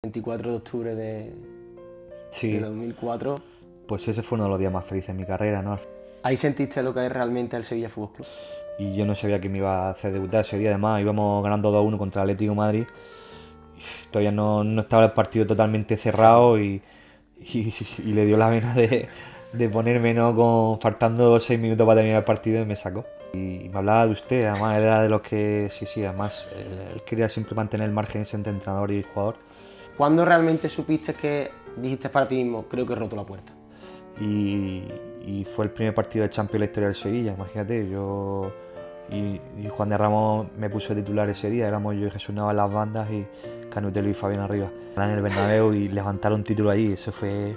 24 de octubre de Sí, 2004. pues ese fue uno de los días más felices de mi carrera, ¿no? Ahí sentiste lo que es realmente el Sevilla Fútbol Club. Y yo no sabía que me iba a hacer debutar ese día. Además, íbamos ganando 2-1 contra el Atlético de Madrid. Todavía no estaba el partido totalmente cerrado y le dio la vena de ponerme, ¿no? Faltando 6 minutos para terminar el partido y me sacó. Y me hablaba de usted, además él era de los que, sí, además él quería siempre mantener el margen ese entre entrenador y jugador. ¿Cuándo realmente supiste que dijiste para ti mismo, creo que he roto la puerta? Y fue el primer partido de Champions de la historia del Sevilla, imagínate, y Juan de Ramos me puso de titular ese día, éramos yo y Jesús Navas en las bandas y Canutelo y Fabián arriba. En el Bernabéu y levantar un título ahí, eso fue...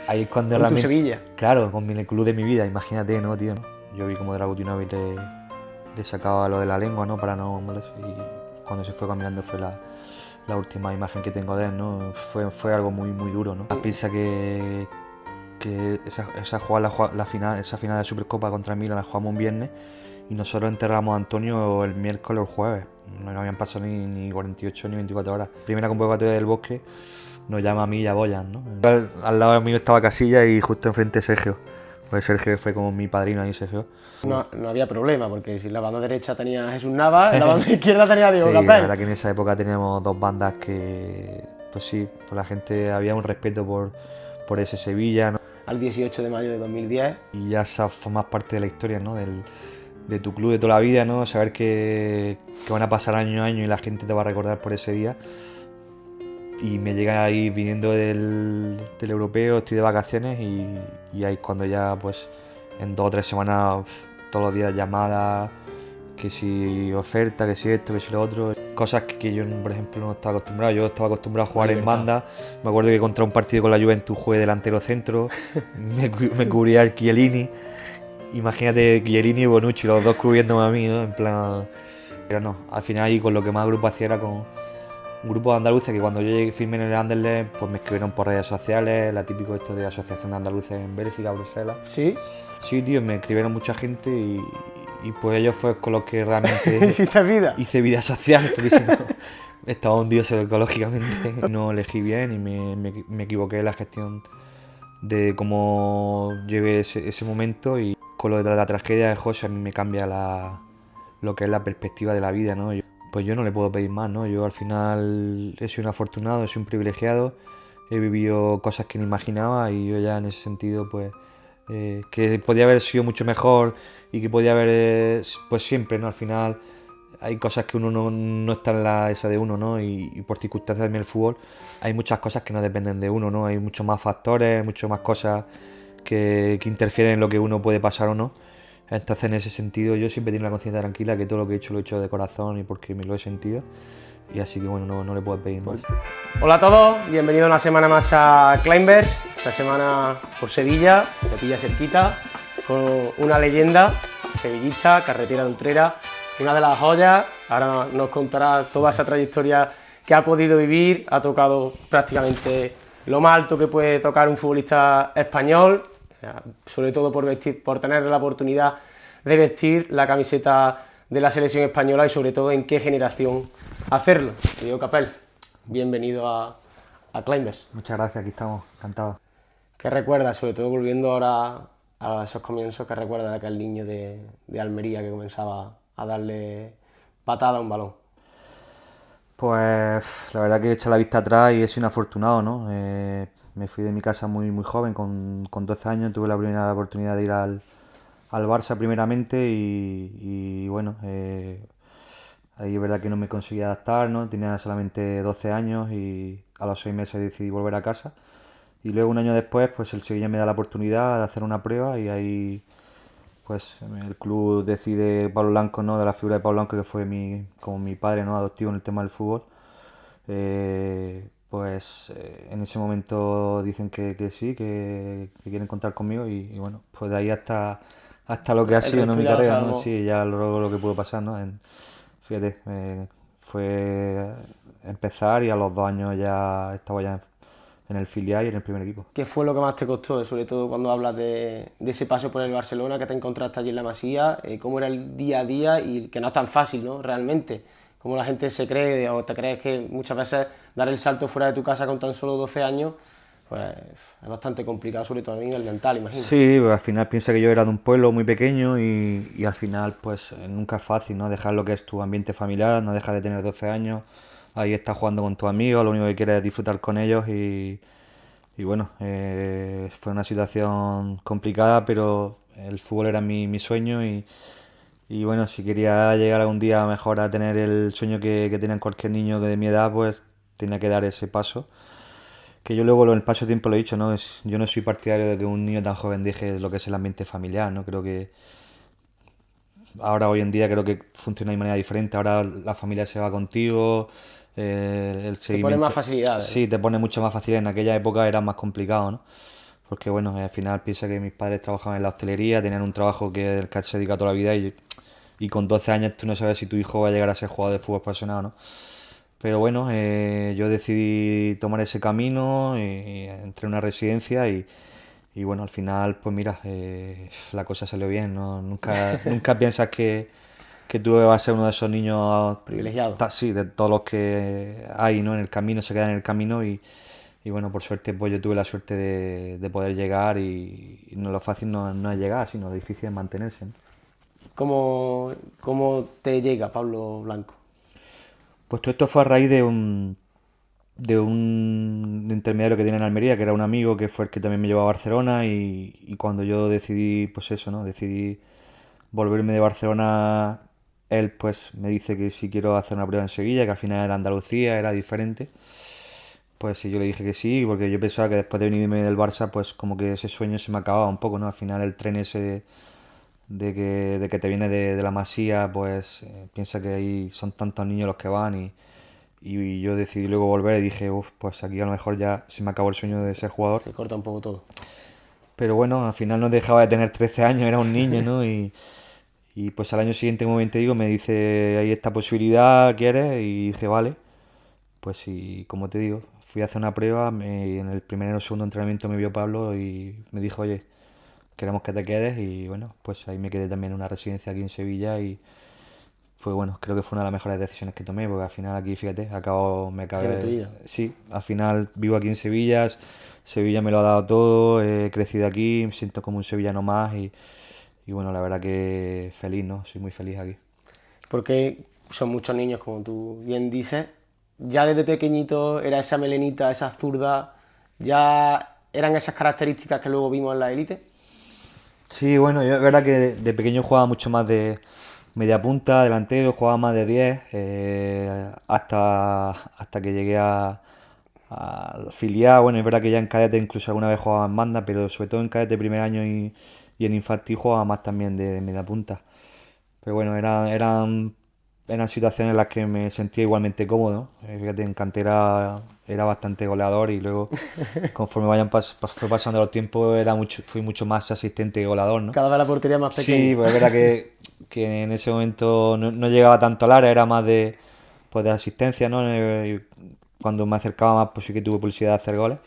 Ahí es cuando Con tu realmente... Sevilla. Claro, con el club de mi vida, imagínate, ¿no, tío? Yo vi como Dragutinovic le sacaba lo de la lengua, ¿no? Para no molestar. Y cuando se fue caminando fue la última imagen que tengo de él, ¿no? Fue algo muy, muy duro, ¿no? Piensa que esa final de Supercopa contra el Milan la jugamos un viernes y nosotros enterramos a Antonio el miércoles o el jueves. No habían pasado ni 48 ni 24 horas. Primera convocatoria del Bosque nos llama a mí y a Boyan, ¿no? Al lado mío estaba Casilla y justo enfrente Sergio. Pues Sergio fue como mi padrino ahí, Sergio. No había problema, porque si en la banda derecha tenía a Jesús Navas, en la banda izquierda tenía a Diego Sí, la Capel. verdad que en esa época teníamos dos bandas que, pues sí, pues la gente había un respeto por ese Sevilla, ¿no? Al 18 de mayo de 2010. Y ya formas parte de la historia, ¿no? De tu club de toda la vida, ¿no? Saber que van a pasar año a año y la gente te va a recordar por ese día. Y me llega ahí viniendo del europeo, estoy de vacaciones y ahí cuando ya pues en 2 o 3 semanas todos los días llamadas, que si oferta, que si esto, que si lo otro. Cosas que yo, por ejemplo, no estaba acostumbrado. Yo estaba acostumbrado a jugar en banda. Me acuerdo que contra un partido con la Juventus jugué delantero centro, me cubría el Chiellini. Imagínate Chiellini y Bonucci, los dos cubriéndome a mí, ¿no? En plan... Pero no, al final ahí con lo que más grupo hacía era con un grupo de andaluces que cuando yo llegué firme en el Anderlecht, pues me escribieron por redes sociales, la típico esto de Asociación de Andaluces en Bélgica, Bruselas. ¿Sí? Sí, tío, me escribieron mucha gente y pues ellos fue con los que realmente ¿Hiciste vida? hice vida social, porque si no estaba hundido psicológicamente. No elegí bien y me equivoqué en la gestión de cómo llevé ese momento y con lo de la tragedia de José a mí me cambia lo que es la perspectiva de la vida, ¿no? Pues yo no le puedo pedir más, ¿no? Yo al final he sido un afortunado, he sido un privilegiado, he vivido cosas que no imaginaba y yo ya en ese sentido pues que podía haber sido mucho mejor y que podía haber pues siempre, ¿no? Al final hay cosas que uno no está en esa de uno, ¿no? Y por circunstancias también el fútbol hay muchas cosas que no dependen de uno, ¿no? Hay muchos más factores, muchas más cosas que interfieren en lo que uno puede pasar o no. Entonces en ese sentido yo siempre tengo la conciencia tranquila que todo lo que he hecho lo he hecho de corazón y porque me lo he sentido. Y así que bueno, no le puedo pedir más. Hola a todos, bienvenidos una semana más a Climbers. Esta semana por Sevilla, me pilla cerquita, con una leyenda sevillista, carretera de Utrera, una de las joyas. Ahora nos contará toda esa trayectoria que ha podido vivir, ha tocado prácticamente lo más alto que puede tocar un futbolista español, sobre todo por tener la oportunidad de vestir la camiseta de la selección española y sobre todo en qué generación hacerlo. Diego Capel, bienvenido a Climbers. Muchas gracias, aquí estamos, encantados. ¿Qué recuerdas, sobre todo volviendo ahora a esos comienzos, qué recuerdas de aquel niño de Almería que comenzaba a darle patada a un balón? Pues la verdad que he echado la vista atrás y he sido un afortunado, ¿no? Me fui de mi casa muy, muy joven, con 12 años, tuve la primera oportunidad de ir al Barça primeramente y bueno, ahí es verdad que no me conseguí adaptar, ¿no? Tenía solamente 12 años y a los 6 meses decidí volver a casa. Y luego un año después, pues el Sevilla me da la oportunidad de hacer una prueba y ahí pues el club decide Pablo Blanco, ¿no? De la figura de Pablo Blanco, que fue como mi padre, ¿no? Adoptivo en el tema del fútbol. En ese momento dicen que sí, que quieren contar conmigo y bueno, pues de ahí hasta lo que ha sido, ¿no? Mi carrera, ¿no? Sí, ya luego lo que pudo pasar, ¿no? Fíjate, fue empezar y a los 2 años ya estaba ya en el filial y en el primer equipo. ¿Qué fue lo que más te costó, sobre todo cuando hablas de ese paso por el Barcelona, que te encontraste allí en la Masía? ¿Cómo era el día a día? Y que no es tan fácil, ¿no? Realmente, como la gente se cree o te crees que muchas veces dar el salto fuera de tu casa con tan solo 12 años, pues es bastante complicado, sobre todo a nivel mental, imagino. Sí, pues, al final piensa que yo era de un pueblo muy pequeño y al final pues nunca es fácil, ¿no? Dejar lo que es tu ambiente familiar, no dejas de tener 12 años, ahí estás jugando con tus amigos, lo único que quieres es disfrutar con ellos y bueno, fue una situación complicada, pero el fútbol era mi sueño y bueno, si quería llegar algún día mejor a tener el sueño que tenía cualquier niño de mi edad, pues tenía que dar ese paso. Que yo luego en el paso de tiempo lo he dicho, ¿no? Yo no soy partidario de que un niño tan joven deje lo que es el ambiente familiar, ¿no? Creo que ahora, hoy en día, creo que funciona de manera diferente. Ahora la familia se va contigo, el Te pone más seguimiento... facilidades, ¿no? Sí, te pone mucho más fácil. En aquella época era más complicado, ¿no? Porque bueno, al final piensa que mis padres trabajaban en la hostelería, tenían un trabajo del que se dedica toda la vida y con 12 años tú no sabes si tu hijo va a llegar a ser jugador de fútbol profesional o no. Pero bueno, yo decidí tomar ese camino, entré en una residencia y bueno, al final, pues mira, la cosa salió bien, ¿no? Nunca piensas que tú vas a ser uno de esos niños, Privilegiado. sí, de todos los que hay, ¿no? En el camino, se quedan en el camino y bueno, por suerte, pues yo tuve la suerte de poder llegar y no lo fácil no es llegar, sino lo difícil es mantenerse, ¿no? ¿Cómo te llega Pablo Blanco? Pues todo esto fue a raíz de un intermediario que tiene en Almería, que era un amigo que fue el que también me llevó a Barcelona y cuando yo decidí, pues eso, ¿no? Decidí volverme de Barcelona, él pues me dice que si quiero hacer una prueba en Sevilla, que al final era Andalucía, era diferente. Pues sí, yo le dije que sí, porque yo pensaba que después de venirme del Barça, pues como que ese sueño se me acababa un poco, ¿no? Al final el tren ese de que te viene de la Masía, pues piensa que ahí son tantos niños los que van y yo decidí luego volver y dije, uff, pues aquí a lo mejor ya se me acabó el sueño de ser jugador. Se corta un poco todo. Pero bueno, al final no dejaba de tener 13 años, era un niño, ¿no? Y pues al año siguiente, como bien te digo, me dice, hay esta posibilidad, ¿quieres? Y dije, vale. Pues sí, como te digo, fui a hacer una prueba, en el primer o segundo entrenamiento me vio Pablo y me dijo, oye, queremos que te quedes y bueno, pues ahí me quedé también en una residencia aquí en Sevilla y fue bueno, creo que fue una de las mejores decisiones que tomé porque al final aquí, fíjate, me Cierra tu acabé, vida. sí, al final vivo aquí en Sevilla, Sevilla me lo ha dado todo, he crecido aquí, me siento como un sevillano más y bueno, la verdad que feliz, ¿no? Soy muy feliz aquí. Porque son muchos niños, como tú bien dices. Ya desde pequeñito era esa melenita, esa zurda, ya eran esas características que luego vimos en la élite. Sí, bueno, yo es verdad que de pequeño jugaba mucho más de media punta, delantero, jugaba más de 10 hasta que llegué al filial. Bueno, es verdad que ya en cadete incluso alguna vez jugaba en banda, pero sobre todo en cadete primer año y en infantil jugaba más también de media punta. Pero bueno, eran situaciones en las que me sentía igualmente cómodo. Fíjate, en cantera era bastante goleador y luego conforme fue pasando los tiempos fui mucho más asistente que goleador, ¿no? Cada vez la portería más Sí, pequeña. pues es verdad que en ese momento no llegaba tanto al área, era más pues de asistencia, ¿no? Cuando me acercaba más, pues sí que tuve posibilidad de hacer goles.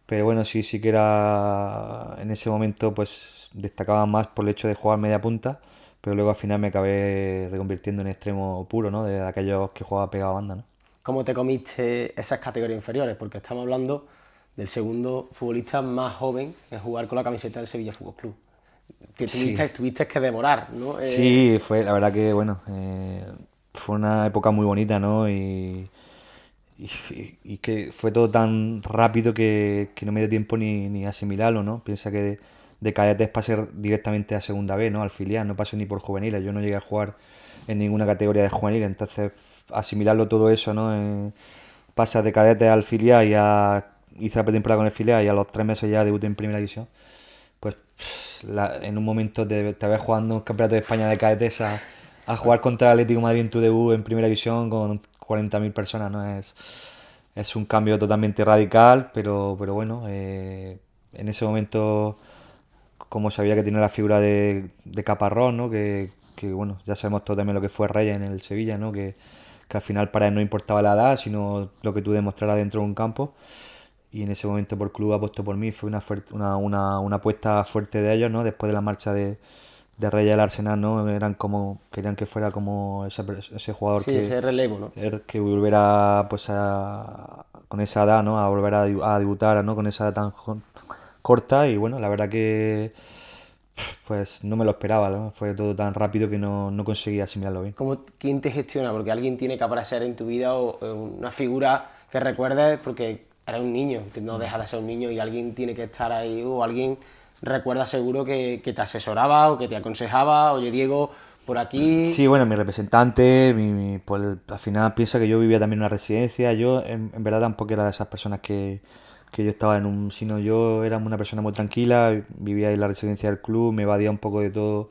Pero bueno, sí que era en ese momento, pues destacaba más por el hecho de jugar media punta, pero luego al final me acabé reconvirtiendo en extremo puro, ¿no? De aquellos que jugaba pegado a banda, ¿no? ¿Cómo te comiste esas categorías inferiores? Porque estamos hablando del segundo futbolista más joven en jugar con la camiseta del Sevilla Fútbol Club. Que Sí, tuviste que demorar, ¿no? sí, fue la verdad que, bueno, fue una época muy bonita, ¿no? Y que fue todo tan rápido que no me dio tiempo ni asimilarlo, ¿no? Piensa que de cadetes pasé directamente a segunda B, ¿no? Al filial, no pasé ni por juveniles, yo no llegué a jugar en ninguna categoría de juveniles, entonces asimilarlo todo eso, ¿no? Pasas de cadete al filial hice la pretemporada con el filial y a los 3 meses ya debuté en primera división. Pues en un momento te ves jugando un campeonato de España de cadetes a jugar contra el Atlético de Madrid en tu debut en primera división con 40.000 personas, ¿no? Es un cambio totalmente radical, pero bueno, en ese momento, como sabía que tiene la figura de Caparrós, ¿no? Que, bueno, ya sabemos todo también lo que fue Reyes en el Sevilla, ¿no? Que al final para él no importaba la edad, sino lo que tú demostraras dentro de un campo. Y en ese momento por club apostó por mí, fue una apuesta fuerte de ellos, ¿no? Después de la marcha de Reyes del Arsenal, ¿no? Querían que fuera como ese jugador Sí, ese relevo, ¿no? que volviera pues con esa edad, ¿no? A volver a debutar, ¿no? Con esa edad tan corta y bueno, la verdad que pues no me lo esperaba, ¿no? Fue todo tan rápido que no conseguí asimilarlo bien. ¿Quién te gestiona? Porque alguien tiene que aparecer en tu vida o una figura que recuerdes porque eres un niño, que no dejas de ser un niño y alguien tiene que estar ahí o alguien recuerda seguro que te asesoraba o que te aconsejaba, oye Diego, por aquí. Sí, bueno, mi representante, pues al final piensa que yo vivía también en una residencia. Yo en verdad tampoco era de esas personas que yo estaba sino yo era una persona muy tranquila, vivía en la residencia del club, me evadía un poco de todo.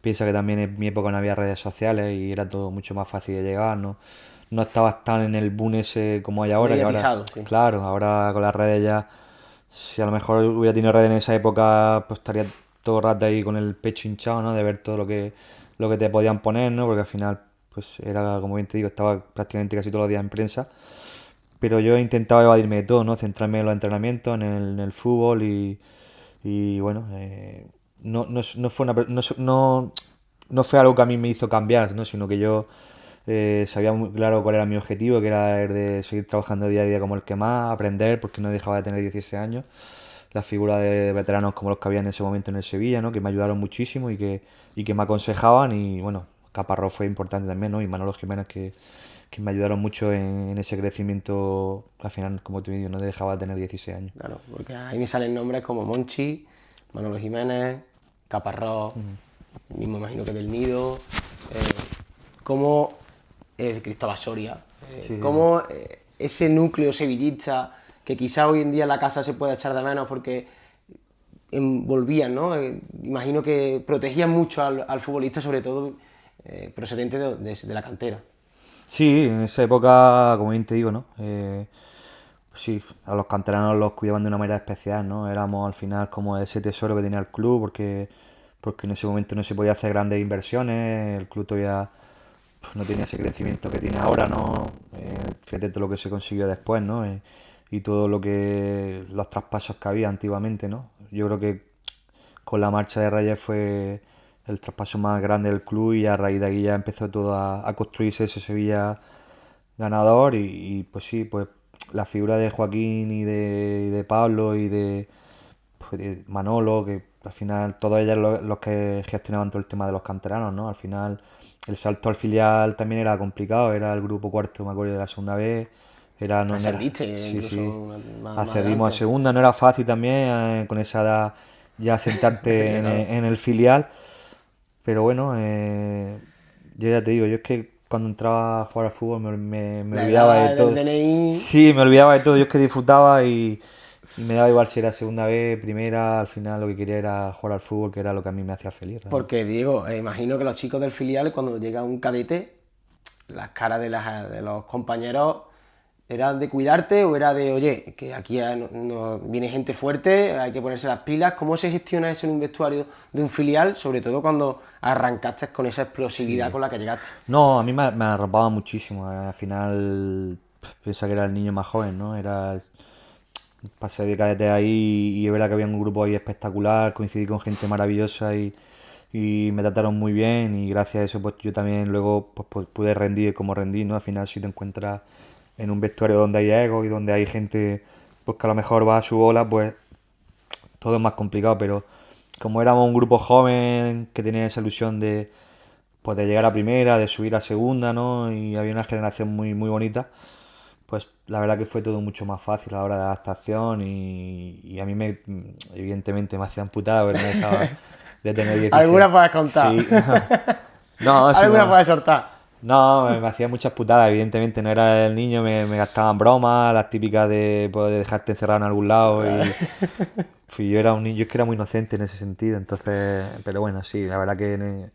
Piensa que también en mi época no había redes sociales y era todo mucho más fácil de llegar, no estabas tan en el boom ese como hay ahora, que ahora, Mediatizado, sí. claro, ahora con las redes ya, si a lo mejor hubiera tenido redes en esa época, pues estaría todo el rato ahí con el pecho hinchado, ¿no? De ver todo lo que te podían poner, ¿no? Porque al final, pues era, como bien te digo, estaba prácticamente casi todos los días en prensa. Pero yo he intentado evadirme de todo, ¿no? Centrarme en los entrenamientos, en el fútbol y bueno, no fue no fue algo que a mí me hizo cambiar, ¿no? Sino que yo sabía muy claro cuál era mi objetivo, que era el de seguir trabajando día a día como el que más, aprender, porque no dejaba de tener 16 años. Las figuras de veteranos como los que había en ese momento en el Sevilla, ¿no? Que me ayudaron muchísimo y que me aconsejaban y bueno, Caparrós fue importante también, ¿no? Y Manolo Jiménez que me ayudaron mucho en ese crecimiento. Al final, como te digo, no dejaba de tener 16 años. Claro, porque ahí me salen nombres como Monchi, Manolo Jiménez, Caparrós, mismo imagino que del Nido, como Cristóbal Soria, Sí, como ese núcleo sevillista que quizá hoy en día en la casa se puede echar de menos porque envolvían, ¿no? Imagino que protegían mucho al futbolista, sobre todo procedente de la cantera. sí, en esa época, como bien te digo, ¿no? Sí, a los canteranos los cuidaban de una manera especial, ¿no? Éramos al final como ese tesoro que tenía el club porque en ese momento no se podía hacer grandes inversiones, el club todavía pues, no tenía ese crecimiento que tiene ahora, ¿no? Fíjate todo lo que se consiguió después, ¿no? Y todo los traspasos que había antiguamente, ¿no? Yo creo que con la marcha de Reyes fue el traspaso más grande del club y a raíz de ahí ya empezó todo a construirse ese Sevilla ganador y, pues sí, pues la figura de Joaquín y de Pablo pues, de Manolo, que al final todos ellos los que gestionaban todo el tema de los canteranos, ¿no? Al final el salto al filial también era complicado, era el grupo cuarto, me acuerdo, de la segunda vez, no era, Ascendiste sí, incluso sí, más accedimos a adelante. segunda, no era fácil también con esa edad ya sentarte en Claro. el filial, pero bueno, yo ya te digo, yo es que cuando entraba a jugar al fútbol me La olvidaba de edad del todo. DNI. Sí, me olvidaba de todo, yo es que disfrutaba y me daba igual si era segunda vez, primera, al final lo que quería era jugar al fútbol, que era lo que a mí me hacía feliz, realmente. Porque, Diego, imagino que los chicos del filial, cuando llega un cadete, las caras de los compañeros, ¿era de cuidarte o era de, oye, que aquí viene gente fuerte, hay que ponerse las pilas? ¿Cómo se gestiona eso en un vestuario de un filial, sobre todo cuando arrancaste con esa explosividad Sí. con la que llegaste? No, a mí me arropaba muchísimo. Al final, piensa que era el niño más joven, ¿no? Pasé de cadete ahí y es verdad que había un grupo ahí espectacular, coincidí con gente maravillosa y me trataron muy bien y gracias a eso pues yo también luego pues, pude rendir como rendí, ¿no? Al final si te encuentras en un vestuario donde hay ego y donde hay gente pues que a lo mejor va a su bola, pues todo es más complicado, pero como éramos un grupo joven que tenía esa ilusión de llegar a primera, de subir a segunda, ¿no? Y había una generación muy, muy bonita, pues la verdad que fue todo mucho más fácil a la hora de adaptación y a mí evidentemente me hacían putada, pero me dejaba de tener 16. Alguna puedes contar. Sí, no, sí, Alguna no. puedes soltar. No, me hacía muchas putadas, evidentemente no era el niño, me gastaban bromas, las típicas de poder dejarte encerrado en algún lado y yo era un niño, yo es que era muy inocente en ese sentido, entonces, pero bueno, sí, la verdad que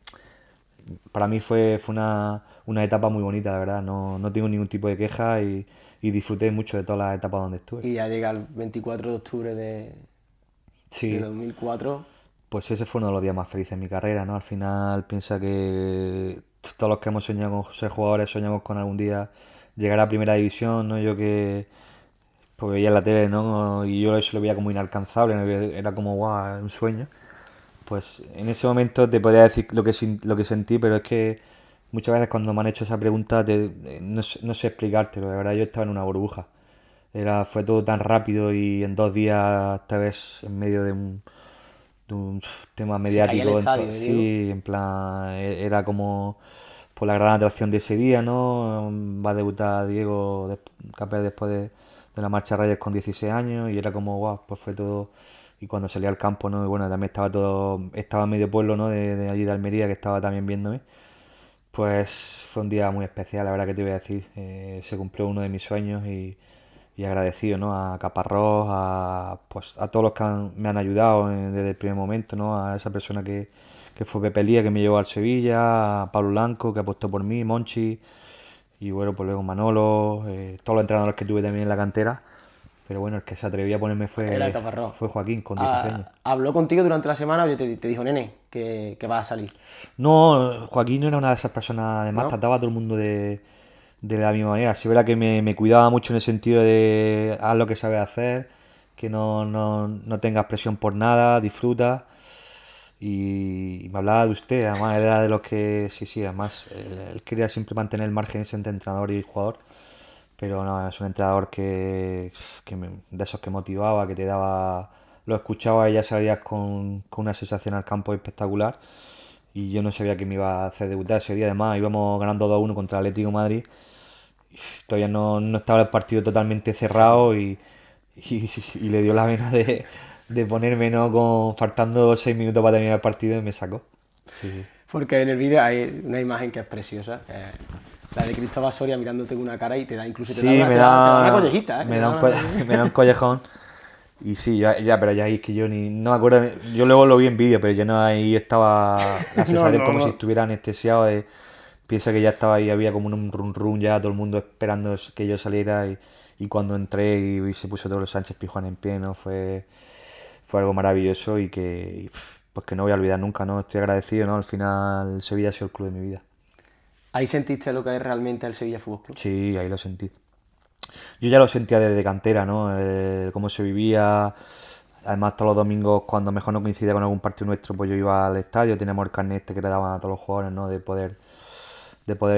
para mí fue una etapa muy bonita, la verdad, no tengo ningún tipo de queja y disfruté mucho de todas las etapas donde estuve. Y ya llega el 24 de octubre de Sí, 2004. pues ese fue uno de los días más felices de mi carrera, ¿no? Al final piensa que todos los que hemos soñado con ser jugadores soñamos con algún día llegar a primera división, ¿no? Yo que pues veía en la tele, ¿no? Y yo eso lo veía como inalcanzable, ¿no? Era como, guau, un sueño. Pues en ese momento te podría decir lo que sentí, pero es que muchas veces cuando me han hecho esa pregunta no sé explicártelo. La verdad, yo estaba en una burbuja. Fue todo tan rápido y en 2 días, esta vez en medio de un tema Se caía el mediático. estadio, Diego. Sí, en plan, era como por la gran atracción de ese día, ¿no? Va a debutar Diego Capel después de la Marcha Reyes con 16 años y era como, guau, pues fue todo. Y cuando salí al campo, ¿no? Y bueno, también estaba medio pueblo, ¿no? De allí de Almería que estaba también viéndome. Pues fue un día muy especial, la verdad que te voy a decir. Se cumplió uno de mis sueños y agradecido, ¿no? A Caparrós, pues, a todos los que me han ayudado desde el primer momento, ¿no? A esa persona que fue Pepe Lía, que me llevó al Sevilla, a Pablo Blanco, que apostó por mí, Monchi, y bueno, pues luego Manolo, todos los entrenadores que tuve también en la cantera. Pero bueno, el que se atrevía a ponerme Era Caparrós. fue Joaquín, con 16 años. ¿Habló contigo durante la semana o te dijo, nene, que vas a salir? No, Joaquín no era una de esas personas, además ¿No? trataba a todo el mundo de la misma manera. Sí, es verdad que me cuidaba mucho en el sentido de haz lo que sabes hacer, que no tengas presión por nada, disfruta. Y me hablaba de usted, además él era de los que, sí, además él quería siempre mantener el margen ese entre entrenador y jugador. Pero no, es un entrenador de esos que motivaba, que te daba, lo escuchaba y ya salías con una sensación al campo espectacular. Y yo no sabía que me iba a hacer debutar ese día. Además, íbamos ganando 2-1 contra el Atlético de Madrid. Y todavía no estaba el partido totalmente cerrado y le dio la vena de ponerme, ¿no? Faltando 6 minutos para terminar el partido y me sacó. Sí, sí. Porque en el vídeo hay una imagen que es preciosa, la de Cristóbal Soria mirándote con una cara y te da incluso Sí, te da una collejita, ¿eh? me da me da un collejón. Y sí, pero ya ahí es que yo no me acuerdo. Yo luego lo vi en vídeo, pero yo no ahí estaba. La No, sensación no, como si no. estuviera anestesiado. Piensa que ya estaba ahí, había como un run run ya, todo el mundo esperando que yo saliera. Y cuando entré y se puso todos los Sánchez Pizjuán en pie, ¿no? Fue algo maravilloso pues que no voy a olvidar nunca, ¿no? Estoy agradecido, ¿no? Al final Sevilla ha sido el club de mi vida. Ahí sentiste lo que es realmente el Sevilla Fútbol Club. Sí, ahí lo sentí. Yo ya lo sentía desde cantera, ¿no? Cómo se vivía. Además, todos los domingos, cuando mejor no coincidía con algún partido nuestro, pues yo iba al estadio, teníamos el carnet este que le daban a todos los jugadores, ¿no? De poder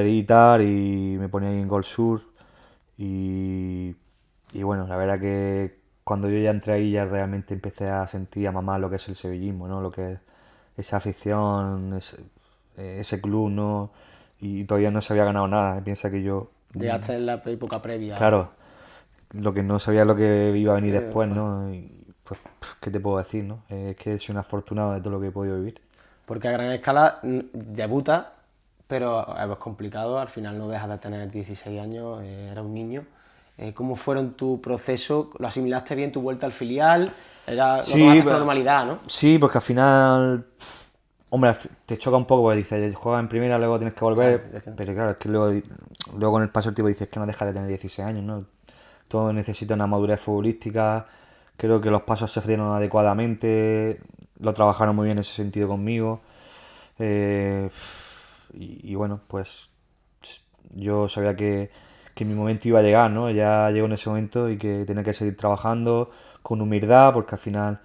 ir y tal, y me ponía ahí en Gol Sur. Y, y bueno, la verdad que cuando yo ya entré ahí, ya realmente empecé a sentir a mamá lo que es el sevillismo, ¿no? Lo que es esa afición, ese club, ¿no? Y todavía no se había ganado nada. Piensa que yo, Llegaste en la época previa. claro, lo que no sabía lo que iba a venir después, Pues, ¿no? Y pues, ¿qué te puedo decir, no? Es que soy un afortunado de todo lo que he podido vivir. porque a gran escala debuta, pero es complicado, al final no dejas de tener 16 años, era un niño. ¿Cómo fueron tu proceso? ¿Lo asimilaste bien tu vuelta al filial? Lo Sí, tomaste con normalidad, ¿no? sí, porque al final, hombre, te choca un poco porque dices, juegas en primera, luego tienes que Claro, volver, pero claro, es que luego con el paso del tiempo dices que no dejas de tener 16 años, ¿no? Todo necesita una madurez futbolística, creo que los pasos se dieron adecuadamente, lo trabajaron muy bien en ese sentido conmigo, eh, y bueno, pues yo sabía que mi momento iba a llegar, ¿no? Ya llegó en ese momento y que tenía que seguir trabajando con humildad, porque al final,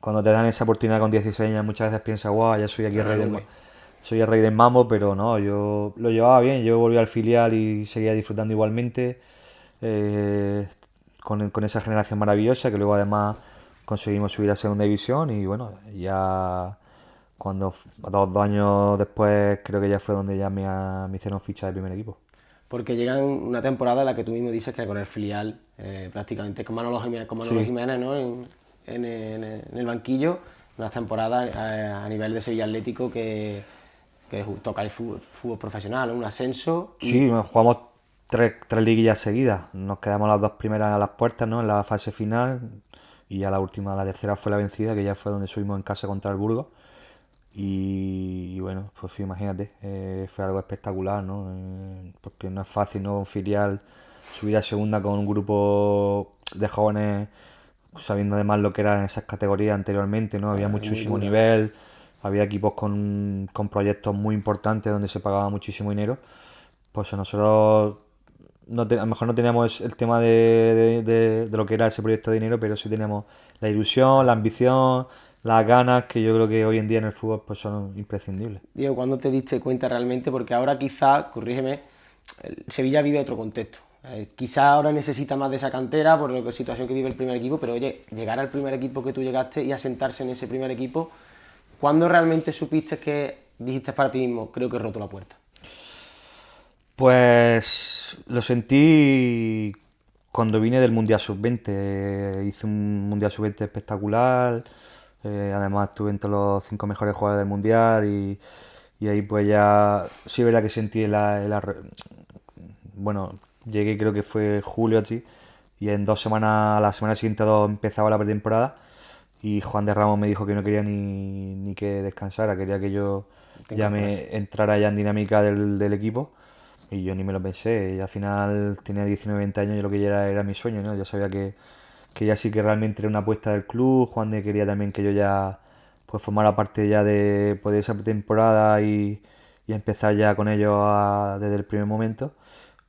cuando te dan esa oportunidad con 16 años, muchas veces piensas, guau, ya soy aquí Pero el la rey nube. soy el rey del mambo, pero no, yo lo llevaba bien, yo volví al filial y seguía disfrutando igualmente, eh, con esa generación maravillosa, que luego además conseguimos subir a segunda división y bueno, ya cuando 2 años después creo que ya fue donde ya me hicieron ficha de primer equipo. Porque llega una temporada en la que tú mismo dices que con el filial, prácticamente con Manolo Sí, Jiménez, ¿no? En el banquillo, unas temporadas a nivel de Sevilla Atlético que tocáis fútbol profesional, ¿no? Un ascenso sí, jugamos tres liguillas seguidas. Nos quedamos las dos primeras a las puertas, ¿no? En la fase final. Y ya la última, la tercera fue la vencida, que ya fue donde subimos en casa contra el Burgos. Y bueno, pues imagínate, fue algo espectacular, ¿no? Porque no es fácil, ¿no? Un filial subir a segunda con un grupo de jóvenes sabiendo además lo que eran esas categorías anteriormente, ¿no? Había es muy muchísimo dura. nivel, había equipos con proyectos muy importantes donde se pagaba muchísimo dinero. Pues nosotros a lo mejor no teníamos el tema de lo que era ese proyecto de dinero, pero sí teníamos la ilusión, la ambición, las ganas que yo creo que hoy en día en el fútbol pues son imprescindibles. Diego, ¿cuándo te diste cuenta realmente? Porque ahora quizá, corrígeme, el Sevilla vive otro contexto. Quizá ahora necesita más de esa cantera por la situación que vive el primer equipo, pero oye, llegar al primer equipo que tú llegaste y asentarse en ese primer equipo, ¿cuándo realmente supiste que dijiste para ti mismo, creo que he roto la puerta? Pues lo sentí cuando vine del Mundial Sub-20. Hice un Mundial Sub-20 espectacular. Además estuve entre los 5 mejores jugadores del Mundial y ahí pues ya sí es verdad que sentí bueno, llegué creo que fue julio así y en 2 semanas, la semana siguiente empezaba la pretemporada y Juan de Ramos me dijo que no quería ni que descansara, quería que yo Te ya incorporas. me entrara ya en dinámica del equipo y yo ni me lo pensé y al final tenía 19 20 años y lo que ya era mi sueño, ¿no? Yo sabía que ya sí que realmente era una apuesta del club, Juan de quería también que yo ya pues formara parte ya de, pues, de esa pretemporada y empezar ya con ellos desde el primer momento,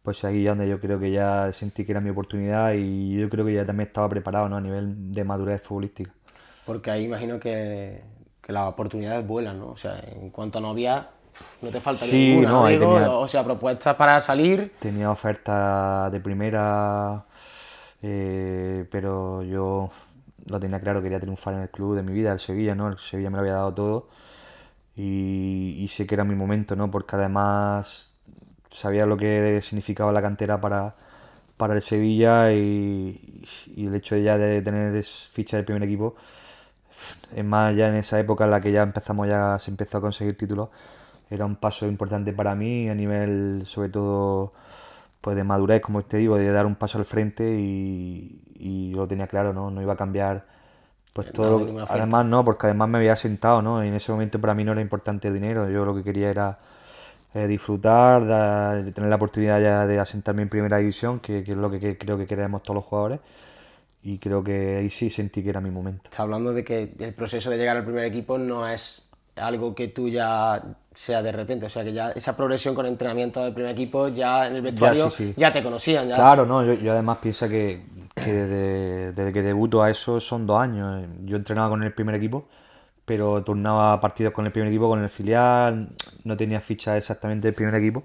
pues ahí ya donde yo creo que ya sentí que era mi oportunidad y yo creo que ya también estaba preparado, ¿no? A nivel de madurez futbolística. Porque ahí imagino que las oportunidades vuelan, ¿no? O sea, en cuanto a novia, no te faltaría Sí, ninguna, ¿no, no, ahí Diego? tenía, O sea, propuestas para salir. tenía ofertas de primera, pero yo lo tenía claro, quería triunfar en el club de mi vida, el Sevilla, ¿no? El Sevilla me lo había dado todo y sé que era mi momento, ¿no? Porque además sabía lo que significaba la cantera para el Sevilla y el hecho de ya de tener ficha del primer equipo, es más ya en esa época en la que ya empezamos, ya se empezó a conseguir títulos, era un paso importante para mí a nivel sobre todo pues de madurez, como te digo, de dar un paso al frente y lo tenía claro, ¿no? No iba a cambiar pues todo Nada de ninguna oferta. además no, porque además me había sentado, ¿no? Y en ese momento para mí no era importante el dinero, yo lo que quería era disfrutar, de tener la oportunidad ya de asentarme en primera división, que es lo creo que queremos todos los jugadores, y creo que ahí sí sentí que era mi momento. Está hablando de que el proceso de llegar al primer equipo no es algo que tú ya sea de repente, o sea que ya esa progresión con entrenamiento del primer equipo ya en el Ya, sí, vestuario sí. ya te conocían, ya. Claro, no, yo además pienso que desde que debuto a eso son 2 años. Yo entrenaba con el primer equipo, pero turnaba partidos con el primer equipo, con el filial, no tenía ficha exactamente del primer equipo.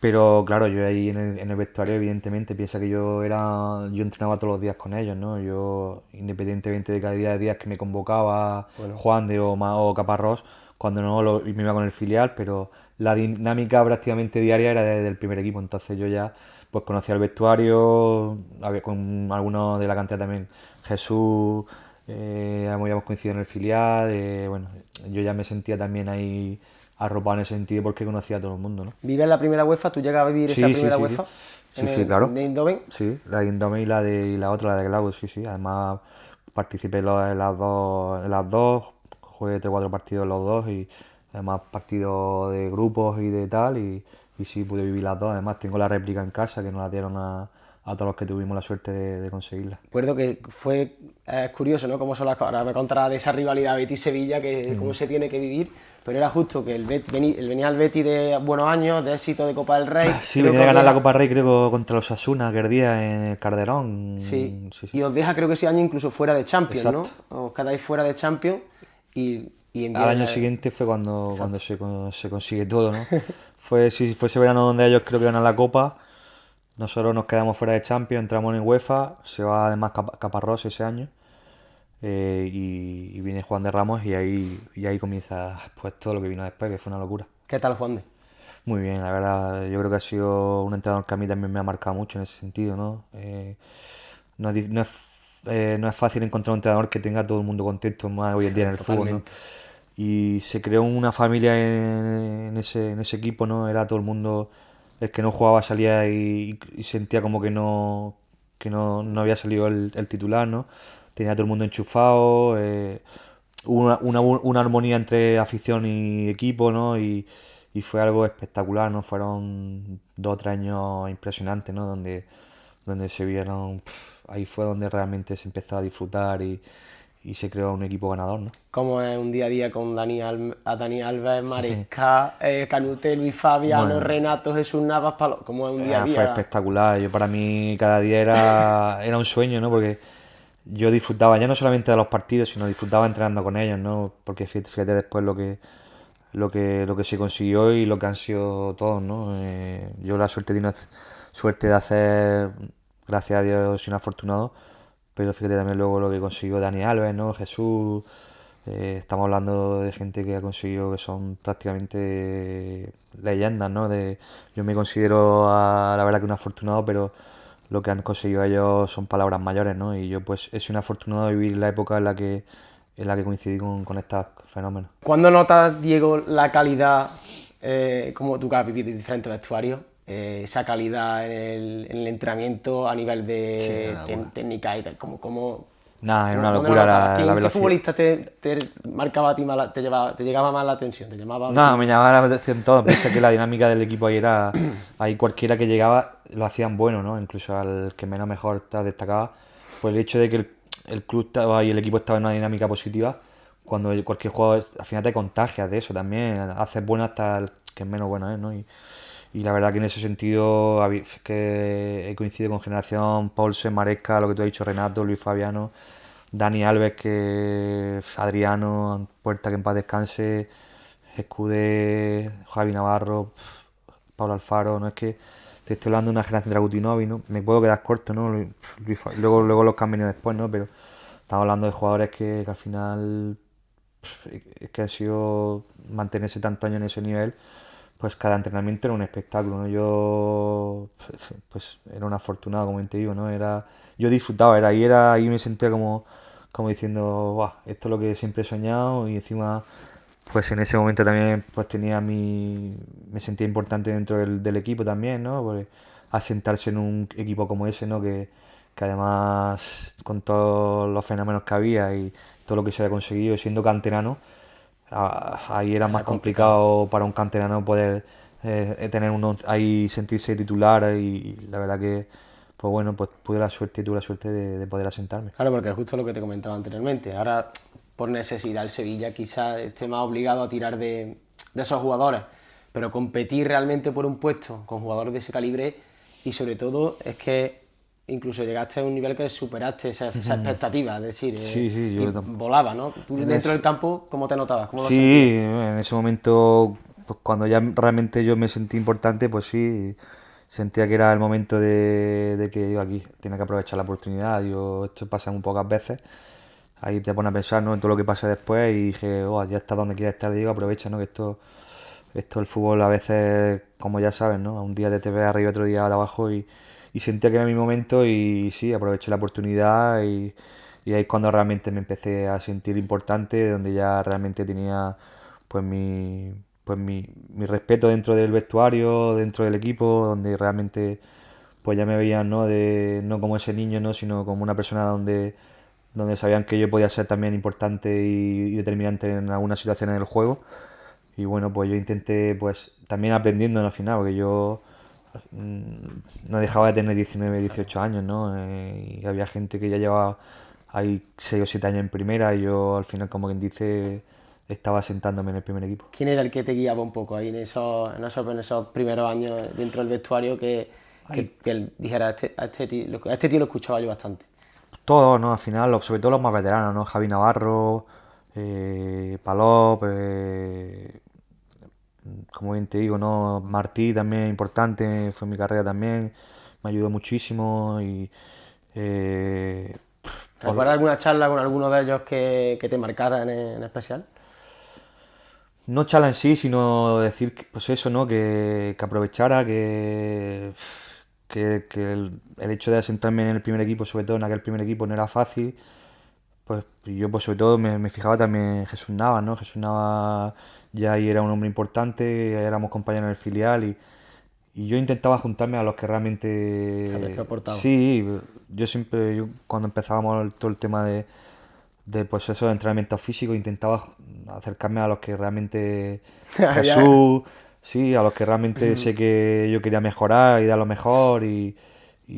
Pero claro, yo ahí en el vestuario, evidentemente, piensa que yo entrenaba todos los días con ellos, ¿no? Yo, independientemente de cada día de días que me convocaba Bueno, Juan de o Caparrós, cuando no me iba con el filial, pero la dinámica prácticamente diaria era desde el primer equipo, entonces yo ya pues conocía el vestuario, había con algunos de la cantera también, Jesús, habíamos coincidido en el filial, bueno, yo ya me sentía también ahí arropado en ese sentido porque conocía a todo el mundo, ¿no? vives la primera UEFA, tú llegas a vivir esa Sí, sí, primera sí, sí. UEFA Sí, en sí, el claro. de Eindhoven. Sí, la de Indomie y la otra, la de Glasgow, sí, sí. Además, participé en las dos, jugué 3 o 4 partidos en los dos y además partidos de grupos y de tal y sí, pude vivir las dos. Además, tengo la réplica en casa que nos la dieron a todos los que tuvimos la suerte de conseguirla. Recuerdo que fue curioso, ¿no? Cómo son las cosas. Ahora me contará de esa rivalidad Betis-Sevilla, que cómo se tiene que vivir, pero era justo que él venía al Betis de buenos años, de éxito de Copa del Rey, Sí, creo venía que de os ganar la deja, Copa Rey, creo, contra los Asuna, aquel día en el sí, Calderón. Sí, sí. y os deja creo que ese año incluso fuera de Champions, ¿no? Exacto. Os quedáis fuera de Champions y en Al día de año la... siguiente fue cuando, Exacto. cuando se consigue todo, ¿no? Fue ese verano donde ellos creo que ganan la Copa. Nosotros nos quedamos fuera de Champions, entramos en UEFA, se va además Caparrós ese año. Y viene Juan de Ramos y ahí comienza pues todo lo que vino después, que fue una locura. ¿Qué tal, Juan de? Muy bien, la verdad, yo creo que ha sido un entrenador que a mí también me ha marcado mucho en ese sentido, ¿no? No es fácil encontrar un entrenador que tenga a todo el mundo contento más hoy en día en el fútbol, ¿no? Totalmente. Y se creó una familia en ese equipo, ¿no? Era todo el mundo, el que no jugaba salía y sentía como que no había salido el titular, ¿no? Tenía a todo el mundo enchufado, hubo una armonía entre afición y equipo, ¿no? Y fue algo espectacular, ¿no? Fueron 2 o 3 años impresionantes, ¿no? Donde se vieron, ahí fue donde realmente se empezó a disfrutar y se creó un equipo ganador, ¿no? ¿Cómo es un día a día con Dani Alves, Maresca, Canute, Luis Fabiano, Bueno, Renato, Jesús Navas, Palo? ¿Cómo es un día a fue día? espectacular. Para mí cada día era un sueño, ¿no? Porque yo disfrutaba ya no solamente de los partidos, sino disfrutaba entrenando con ellos, ¿no? Porque fíjate después lo que se consiguió y lo que han sido todos, ¿no? Yo la suerte suerte de hacer, gracias a Dios, soy un afortunado, pero fíjate también luego lo que consiguió Dani Alves, ¿no? Jesús, estamos hablando de gente que ha conseguido que son prácticamente leyendas, ¿no? Yo me considero, la verdad, que un afortunado, pero lo que han conseguido ellos son palabras mayores, ¿no? Y yo pues he sido un afortunado de vivir la época en la que coincidí con estos fenómenos. ¿Cuándo notas, Diego, la calidad, como tú que has vivido en diferentes vestuarios, esa calidad en el entrenamiento a nivel Sí, de una locura. técnica y tal? Nada, era una ¿Dónde lo locura notabas? la ¿Qué velocidad. futbolista te marcaba a ti más, te llegaba más la atención? ¿Te llamaba a No, ti? me llamaba la atención todo. Piensa que la dinámica del equipo ahí era. Ahí cualquiera que llegaba lo hacían bueno, ¿no? Incluso al que menos mejor destacaba. Pues el hecho de que el club estaba y el equipo estaba en una dinámica positiva. Cuando cualquier jugador, al final te contagias de eso también. Haces bueno hasta el que es menos bueno, ¿no? Y la verdad que en ese sentido que he coincidido con generación Paulsen, Maresca, lo que tú has dicho, Renato, Luis Fabiano, Dani Alves, Adriano, Puerta que en paz descanse, Escudé, Javi Navarro, Pablo Alfaro, no es que te estoy hablando de una generación de Dragutinovi, ¿no? Me puedo quedar corto, ¿no? Luego los que han venido después, ¿no? Pero estamos hablando de jugadores que al final es que ha sido mantenerse tantos años en ese nivel, pues cada entrenamiento era un espectáculo, ¿no? Yo, pues, era un afortunado, como te digo, ¿no? Yo disfrutaba, ahí me sentía como diciendo, "Buah, esto es lo que siempre he soñado", y encima, pues en ese momento también, pues me sentía importante dentro del equipo también, ¿no? Porque asentarse en un equipo como ese, ¿no? Que además, con todos los fenómenos que había y todo lo que se había conseguido siendo canterano, ahí era más Era complicado. complicado para un canterano poder ahí sentirse titular y la verdad que, pues bueno, pues tuve la suerte de poder asentarme. Claro, porque es justo lo que te comentaba anteriormente. Ahora, por necesidad, el Sevilla quizás esté más obligado a tirar de esos jugadores. Pero competir realmente por un puesto con jugadores de ese calibre y sobre todo es que incluso llegaste a un nivel que superaste esa expectativa, es decir, Sí, sí, y volaba, ¿no? Tú en dentro del ese- campo, ¿cómo te notabas? ¿Cómo lo sentías? sí, en ese momento, pues cuando ya realmente yo me sentí importante, pues sí, sentía que era el momento de que yo aquí tenía que aprovechar la oportunidad. Esto pasa muy pocas veces. Ahí te pones a pensar, ¿no? En todo lo que pasa después y dije, "Oh, ya está donde quieres estar, Diego, aprovecha, ¿no? Que esto el fútbol a veces, como ya sabes, ¿no? Un día te ves arriba, otro día abajo y sentía que era mi momento y sí, aproveché la oportunidad y ahí es cuando realmente me empecé a sentir importante, donde ya realmente tenía pues mi respeto dentro del vestuario, dentro del equipo, donde realmente pues ya me veían, ¿no? No como ese niño, ¿no? Sino como una persona donde sabían que yo podía ser también importante y determinante en algunas situaciones del juego. Y bueno, pues yo intenté, pues también aprendiendo al final, porque yo no dejaba de tener 19 18 años, ¿no? Y había gente que ya llevaba ahí 6 o 7 años en primera y yo al final, como quien dice, estaba sentándome en el primer equipo. ¿Quién era el que te guiaba un poco ahí en esos primeros años dentro del vestuario Ahí que él dijera, a este tío lo escuchaba yo bastante? todos, ¿no? Al final, sobre todo los más veteranos, ¿no? Javi Navarro, Palop, como bien te digo, ¿no? Martí también importante, fue en mi carrera también, me ayudó muchísimo y eh, ¿Recuerdas alguna charla con alguno de ellos que te marcara en especial? no charla en sí, sino decir, pues eso, ¿no? Que aprovechara, que el hecho de asentarme en el primer equipo, sobre todo en aquel primer equipo, no era fácil. Pues yo, pues sobre todo me fijaba también en Jesús Navas, ¿no? Jesús Navas ya ahí era un hombre importante, éramos compañeros en el filial y yo intentaba juntarme a los que ¿Sabes qué realmente. aportaba? Sí, cuando empezábamos todo el tema de pues eso, de entrenamiento físico, intentaba acercarme a los que realmente. Ya. Jesús, sí, a los que realmente sé que yo quería mejorar y dar lo mejor y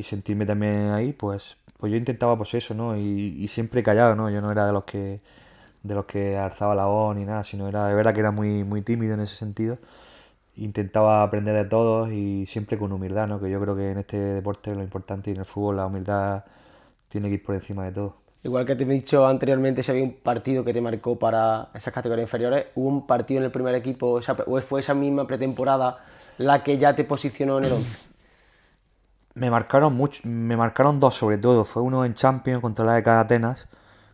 sentirme también ahí, pues yo intentaba pues eso, ¿no? Y siempre callado, ¿no? Yo no era de los que alzaba la voz ni nada, sino de verdad que era muy, muy tímido en ese sentido. Intentaba aprender de todos y siempre con humildad, ¿no? Que yo creo que en este deporte lo importante y en el fútbol la humildad tiene que ir por encima de todo. Igual que te he dicho anteriormente, si había un partido que te marcó para esas categorías inferiores, ¿hubo un partido en el primer equipo o fue esa misma pretemporada la que ya te posicionó en el 11? Me marcaron dos sobre todo. Fue uno en Champions contra la EK Atenas,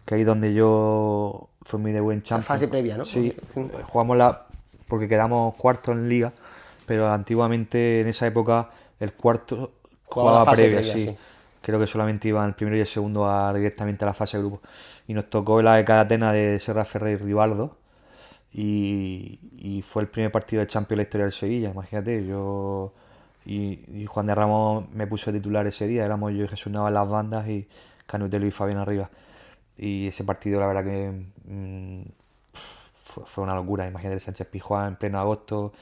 que ahí donde yo fue mi debut en La Champions. fase previa, ¿no? Sí, jugamos porque quedamos cuartos en Liga, pero antiguamente en esa época el cuarto Jugaba la jugaba fase previa, previa, sí. sí. Creo que solamente iban el primero y el segundo directamente a la fase de grupo. Y nos tocó la EK Atenas de Serra Ferrer y Rivaldo. Y fue el primer partido de Champions en la historia del Sevilla, imagínate, y Juan de Ramos me puso de titular ese día, éramos yo y Jesús Nava en las bandas y Canutelo y Fabián arriba. Y ese partido la verdad que fue una locura, imagínate el Sánchez Pizjuán en pleno agosto,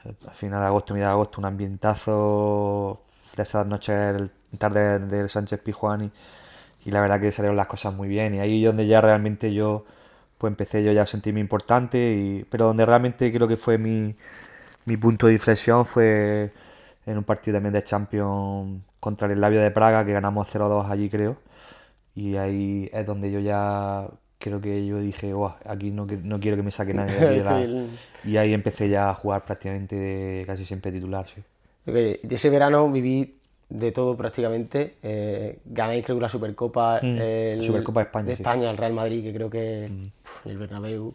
al final de agosto, mitad de agosto, un ambientazo de esas noches tardes del Sánchez Pizjuán y la verdad que salieron las cosas muy bien y ahí es donde ya realmente yo pues empecé yo ya a sentirme importante pero donde realmente creo que fue mi punto de inflexión fue en un partido también de Champions contra el Labio de Praga que ganamos 0-2 allí creo y ahí es donde yo ya creo que yo dije "Buah, aquí no quiero que me saque nadie de aquí y ahí empecé ya a jugar prácticamente casi siempre titular, sí. De ese verano viví de todo prácticamente. Ganáis creo que la Supercopa La Supercopa de de España, sí. España, el Real Madrid, que creo que el Bernabéu,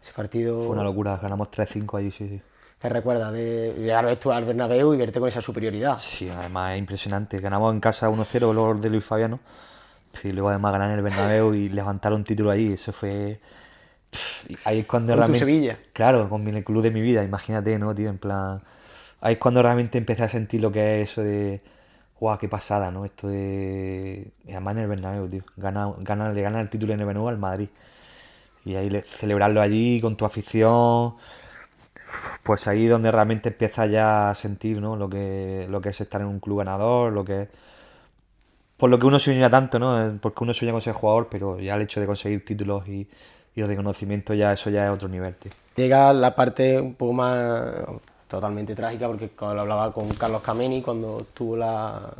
ese Fue una partido locura, ganamos 3-5 allí, sí, sí. que recuerda de llegar a ver tú al Bernabéu y verte con esa superioridad. Sí, además es impresionante. Ganamos en casa 1-0 los de Luis Fabiano. Y luego además ganar en el Bernabéu y levantar un título ahí. Eso fue... Y ahí es cuando Con tu realmente... Sevilla. Claro, con el club de mi vida, imagínate, ¿no, tío? En plan... Ahí es cuando realmente empecé a sentir lo que es eso de... ¡Guau, qué pasada, ¿no? Esto de... Y además en el Bernabéu, tío. Le gana el título en el Bernabéu al Madrid. Y ahí celebrarlo allí con tu afición, pues ahí donde realmente empiezas ya a sentir, ¿no? Lo que es estar en un club ganador, lo que es... Por lo que uno sueña tanto, ¿no? Porque uno sueña con ser jugador, pero ya el hecho de conseguir títulos y el reconocimiento ya eso ya es otro nivel, tío. Llega la parte un poco más totalmente trágica, porque lo hablaba con Carlos Cameni cuando tuvo la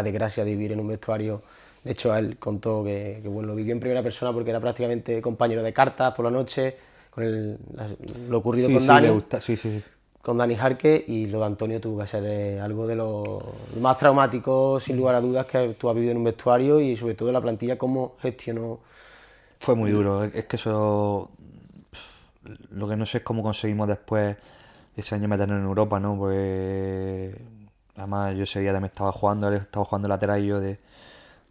desgracia de vivir en un vestuario. De hecho, él contó que, bueno, lo vivió en primera persona porque era prácticamente compañero de cartas por la noche, con lo ocurrido Sí, con sí, le Dani, gusta, sí, sí, sí. con Dani Jarque, y lo de Antonio tuvo que ser algo de lo más traumático, sin lugar a dudas, que tú has vivido en un vestuario y sobre todo la plantilla, cómo gestionó. Fue muy duro, es que eso... Lo que no sé es cómo conseguimos después ese año meternos en Europa, ¿no? Pues... Además yo ese día también él estaba jugando lateral y yo de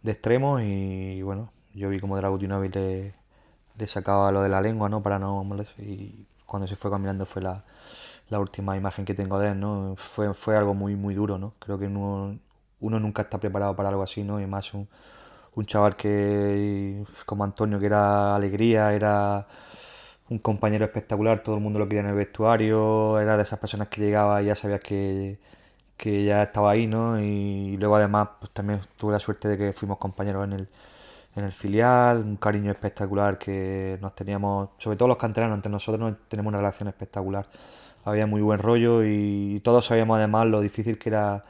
extremo y bueno, yo vi como Dragutin le sacaba lo de la lengua, ¿no? Para no molestar. Y cuando se fue caminando fue la última imagen que tengo de él, ¿no? Fue algo muy, muy duro, ¿no? Creo que uno nunca está preparado para algo así, ¿no? Y más un chaval que, como Antonio, que era alegría, era un compañero espectacular, todo el mundo lo quería en el vestuario, era de esas personas que llegaba y ya sabías que ya estaba ahí, ¿no? Y luego además pues también tuve la suerte de que fuimos compañeros en el filial, un cariño espectacular que nos teníamos, sobre todo los canteranos, entre nosotros tenemos una relación espectacular. Había muy buen rollo y todos sabíamos además lo difícil que era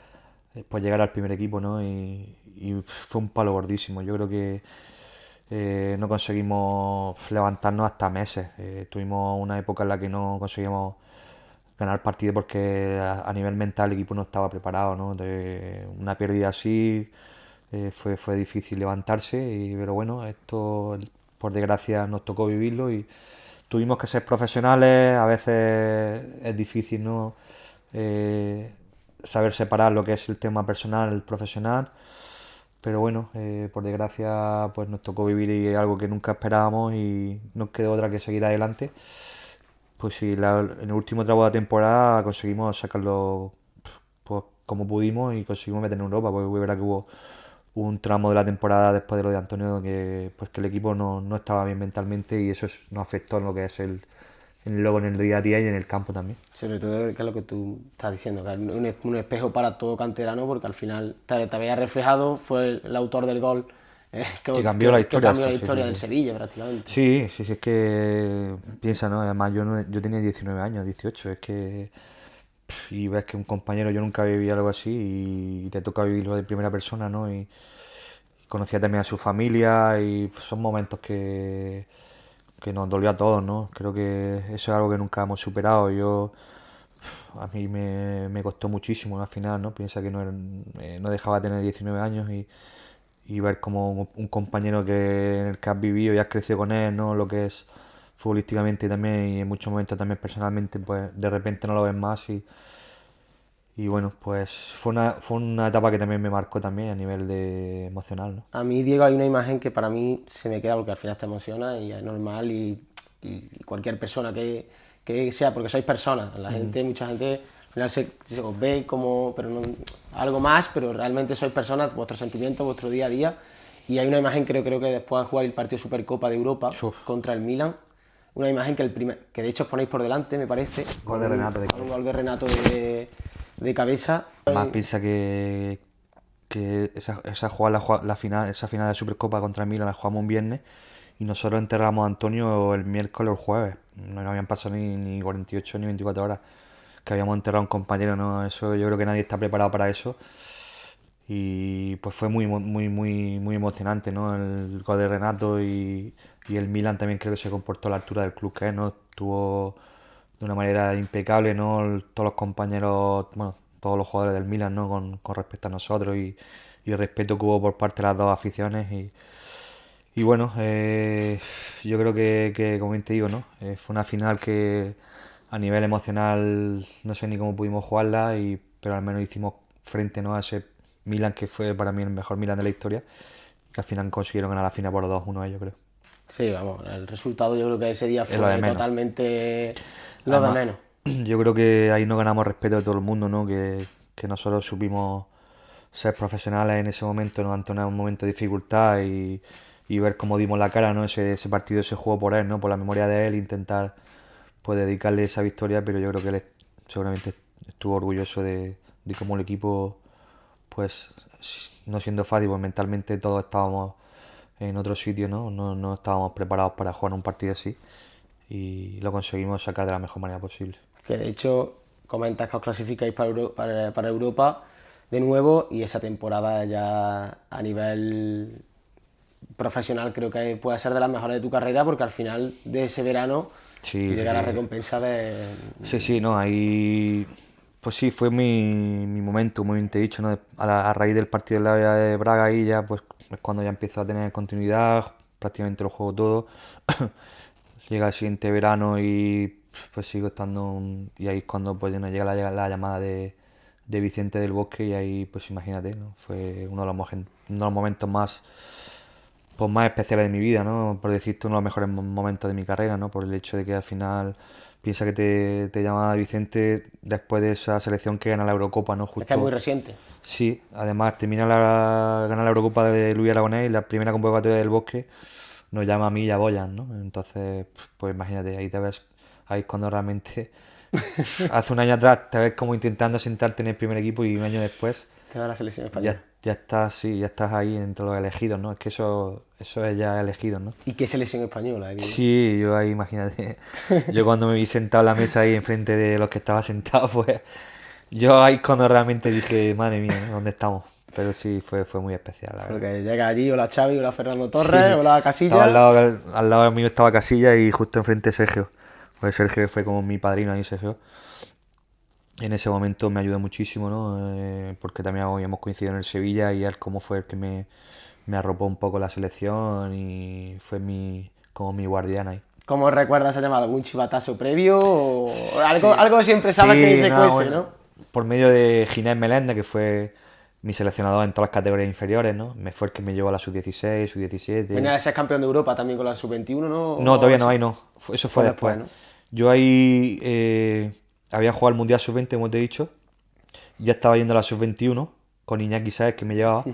pues llegar al primer equipo, ¿no? Y fue un palo gordísimo. Yo creo que no conseguimos levantarnos hasta meses. Tuvimos una época en la que no conseguimos ganar partido porque a nivel mental el equipo no estaba preparado, ¿no? De una pérdida así fue difícil levantarse, pero bueno, esto por desgracia nos tocó vivirlo y tuvimos que ser profesionales, a veces es difícil, ¿no? Saber separar lo que es el tema personal, el profesional, pero bueno, por desgracia pues nos tocó vivir algo que nunca esperábamos y nos quedó otra que seguir adelante. Pues sí, en el último tramo de la temporada conseguimos sacarlo pues, como pudimos y conseguimos meter en Europa, porque fue verdad que hubo un tramo de la temporada después de lo de Antonio que el equipo no estaba bien mentalmente y eso nos afectó en lo que es luego en el día a día y en el campo también. Sobre todo, que es lo que tú estás diciendo, que es un espejo para todo canterano, porque al final te había reflejado, fue el autor del gol Que cambió la historia, cambió la sí, sí, historia sí, del sí. Sevilla prácticamente. Sí, sí, sí, es que piensa, ¿no? Además yo tenía 19 años, 18, es que y ves que un compañero yo nunca viví algo así y te toca vivirlo de primera persona, ¿no? Y conocía también a su familia y pues, son momentos que nos dolió a todos, ¿no? Creo que eso es algo que nunca hemos superado. A mí me costó muchísimo al final, ¿no? Piensa que no dejaba de tener 19 años y ver como un compañero en el que has vivido y has crecido con él, ¿no? Lo que es futbolísticamente también y en muchos momentos también personalmente, pues de repente no lo ves más y bueno, pues fue una etapa que también me marcó también a nivel de emocional, ¿no? A mí, Diego, hay una imagen que para mí se me queda porque al final te emociona y es normal y cualquier persona que sea, porque sois personas, la gente, mucha gente al final se os ve como pero no, algo más, pero realmente sois personas, vuestros sentimientos, vuestro día a día. Y hay una imagen, creo que después jugáis el partido Supercopa de Europa Uf. contra el Milan. Una imagen que de hecho os ponéis por delante, me parece, Gol de Renato de con un gol de Renato de cabeza. Además piensa que esa jugada, esa final de Supercopa contra el Milan la jugamos un viernes y nosotros enterramos a Antonio el miércoles o el jueves. No habían pasado ni 48 ni 24 horas que habíamos enterrado a un compañero, ¿no? Eso yo creo que nadie está preparado para eso. Y pues fue muy emocionante, ¿no? El gol de Renato y el Milan también creo que se comportó a la altura del club que es, ¿no? Estuvo de una manera impecable, ¿no? Todos los compañeros, bueno, todos los jugadores del Milan, ¿no? Con respecto a nosotros y el respeto que hubo por parte de las dos aficiones y bueno, yo creo como bien te digo, ¿no? Fue una final que a nivel emocional no sé ni cómo pudimos jugarla, pero al menos hicimos frente, ¿no? A ese Milan que fue para mí el mejor Milan de la historia, que al final consiguieron ganar la final por 2-1 ellos, creo. Sí, vamos, el resultado yo creo que ese día Es lo de fue menos. totalmente lo de Además, menos. yo creo que ahí nos ganamos respeto de todo el mundo, ¿no? Que nosotros supimos ser profesionales en ese momento, ¿no? Ante un momento de dificultad y ver cómo dimos la cara, ¿no? Ese partido, ese juego por él, ¿no? Por la memoria de él, intentar pues dedicarle esa victoria, pero yo creo que él seguramente estuvo orgulloso de cómo el equipo, pues no siendo fácil, pues mentalmente todos estábamos en otro sitio, ¿no? No estábamos preparados para jugar un partido así y lo conseguimos sacar de la mejor manera posible. Que de hecho comentas que os clasificáis para Europa de nuevo y esa temporada ya a nivel profesional creo que puede ser de las mejores de tu carrera porque al final de ese verano Sí, sí, llega la sí. recompensa de... Sí, no, ahí. Pues sí, fue mi momento, muy bien te he dicho, ¿no? A raíz del partido de la de Braga, ahí ya, pues es cuando ya empiezo a tener continuidad, prácticamente lo juego todo. Llega el siguiente verano y pues sigo estando. Y ahí es cuando pues, nos llega la llamada de Vicente del Bosque, y ahí, pues imagínate, ¿no? Fue uno de los momentos más pues más especiales de mi vida, ¿no? Por decirte, uno de los mejores momentos de mi carrera, ¿no? Por el hecho de que al final piensa que te llama Vicente después de esa selección que gana la Eurocopa, ¿no? Es que es muy Justo, reciente. sí, además ganar la Eurocopa de Luis Aragonés y la primera convocatoria del Bosque nos llama a mí y a Boyan, ¿no? Entonces, pues imagínate, ahí te ves, ahí es cuando realmente, hace un año atrás te ves como intentando sentarte en el primer equipo y un año después Te da la selección española. ya estás, sí, ya estás ahí entre los elegidos, ¿no? Es que eso es ya elegido, ¿no? ¿Y qué selección española? Sí, yo ahí, imagínate, yo cuando me vi sentado en la mesa ahí enfrente de los que estaba sentado, pues yo ahí cuando realmente dije, madre mía, ¿no? ¿Dónde estamos? Pero sí, fue muy especial, la verdad. Porque llega allí, hola Xavi, hola Fernando Torres, Sí, hola estaba Casilla. al lado mío estaba Casilla y justo enfrente Sergio. Pues Sergio fue como mi padrino ahí, Sergio. En ese momento me ayudó muchísimo, ¿no? Porque también habíamos coincidido en el Sevilla y él como fue el que me arropó un poco la selección y fue como mi guardián ahí. ¿Cómo recuerdas esa llamada? ¿Algún chivatazo previo? ¿O algo, Sí, algo siempre sabes que ni se cuece, bueno, ¿no? por medio de Ginés Meléndez, que fue mi seleccionador en todas las categorías inferiores, ¿no? Me fue el que me llevó a la sub-16, Venía sub-17. de ser campeón de Europa también con la sub-21, ¿no? No, O todavía no, eso. ahí no. Eso fue Fue después, después. ¿no? Yo ahí había jugado al Mundial Sub-20, como te he dicho. Ya estaba yendo a la sub-21 con Iñaki Sáez, que me llevaba.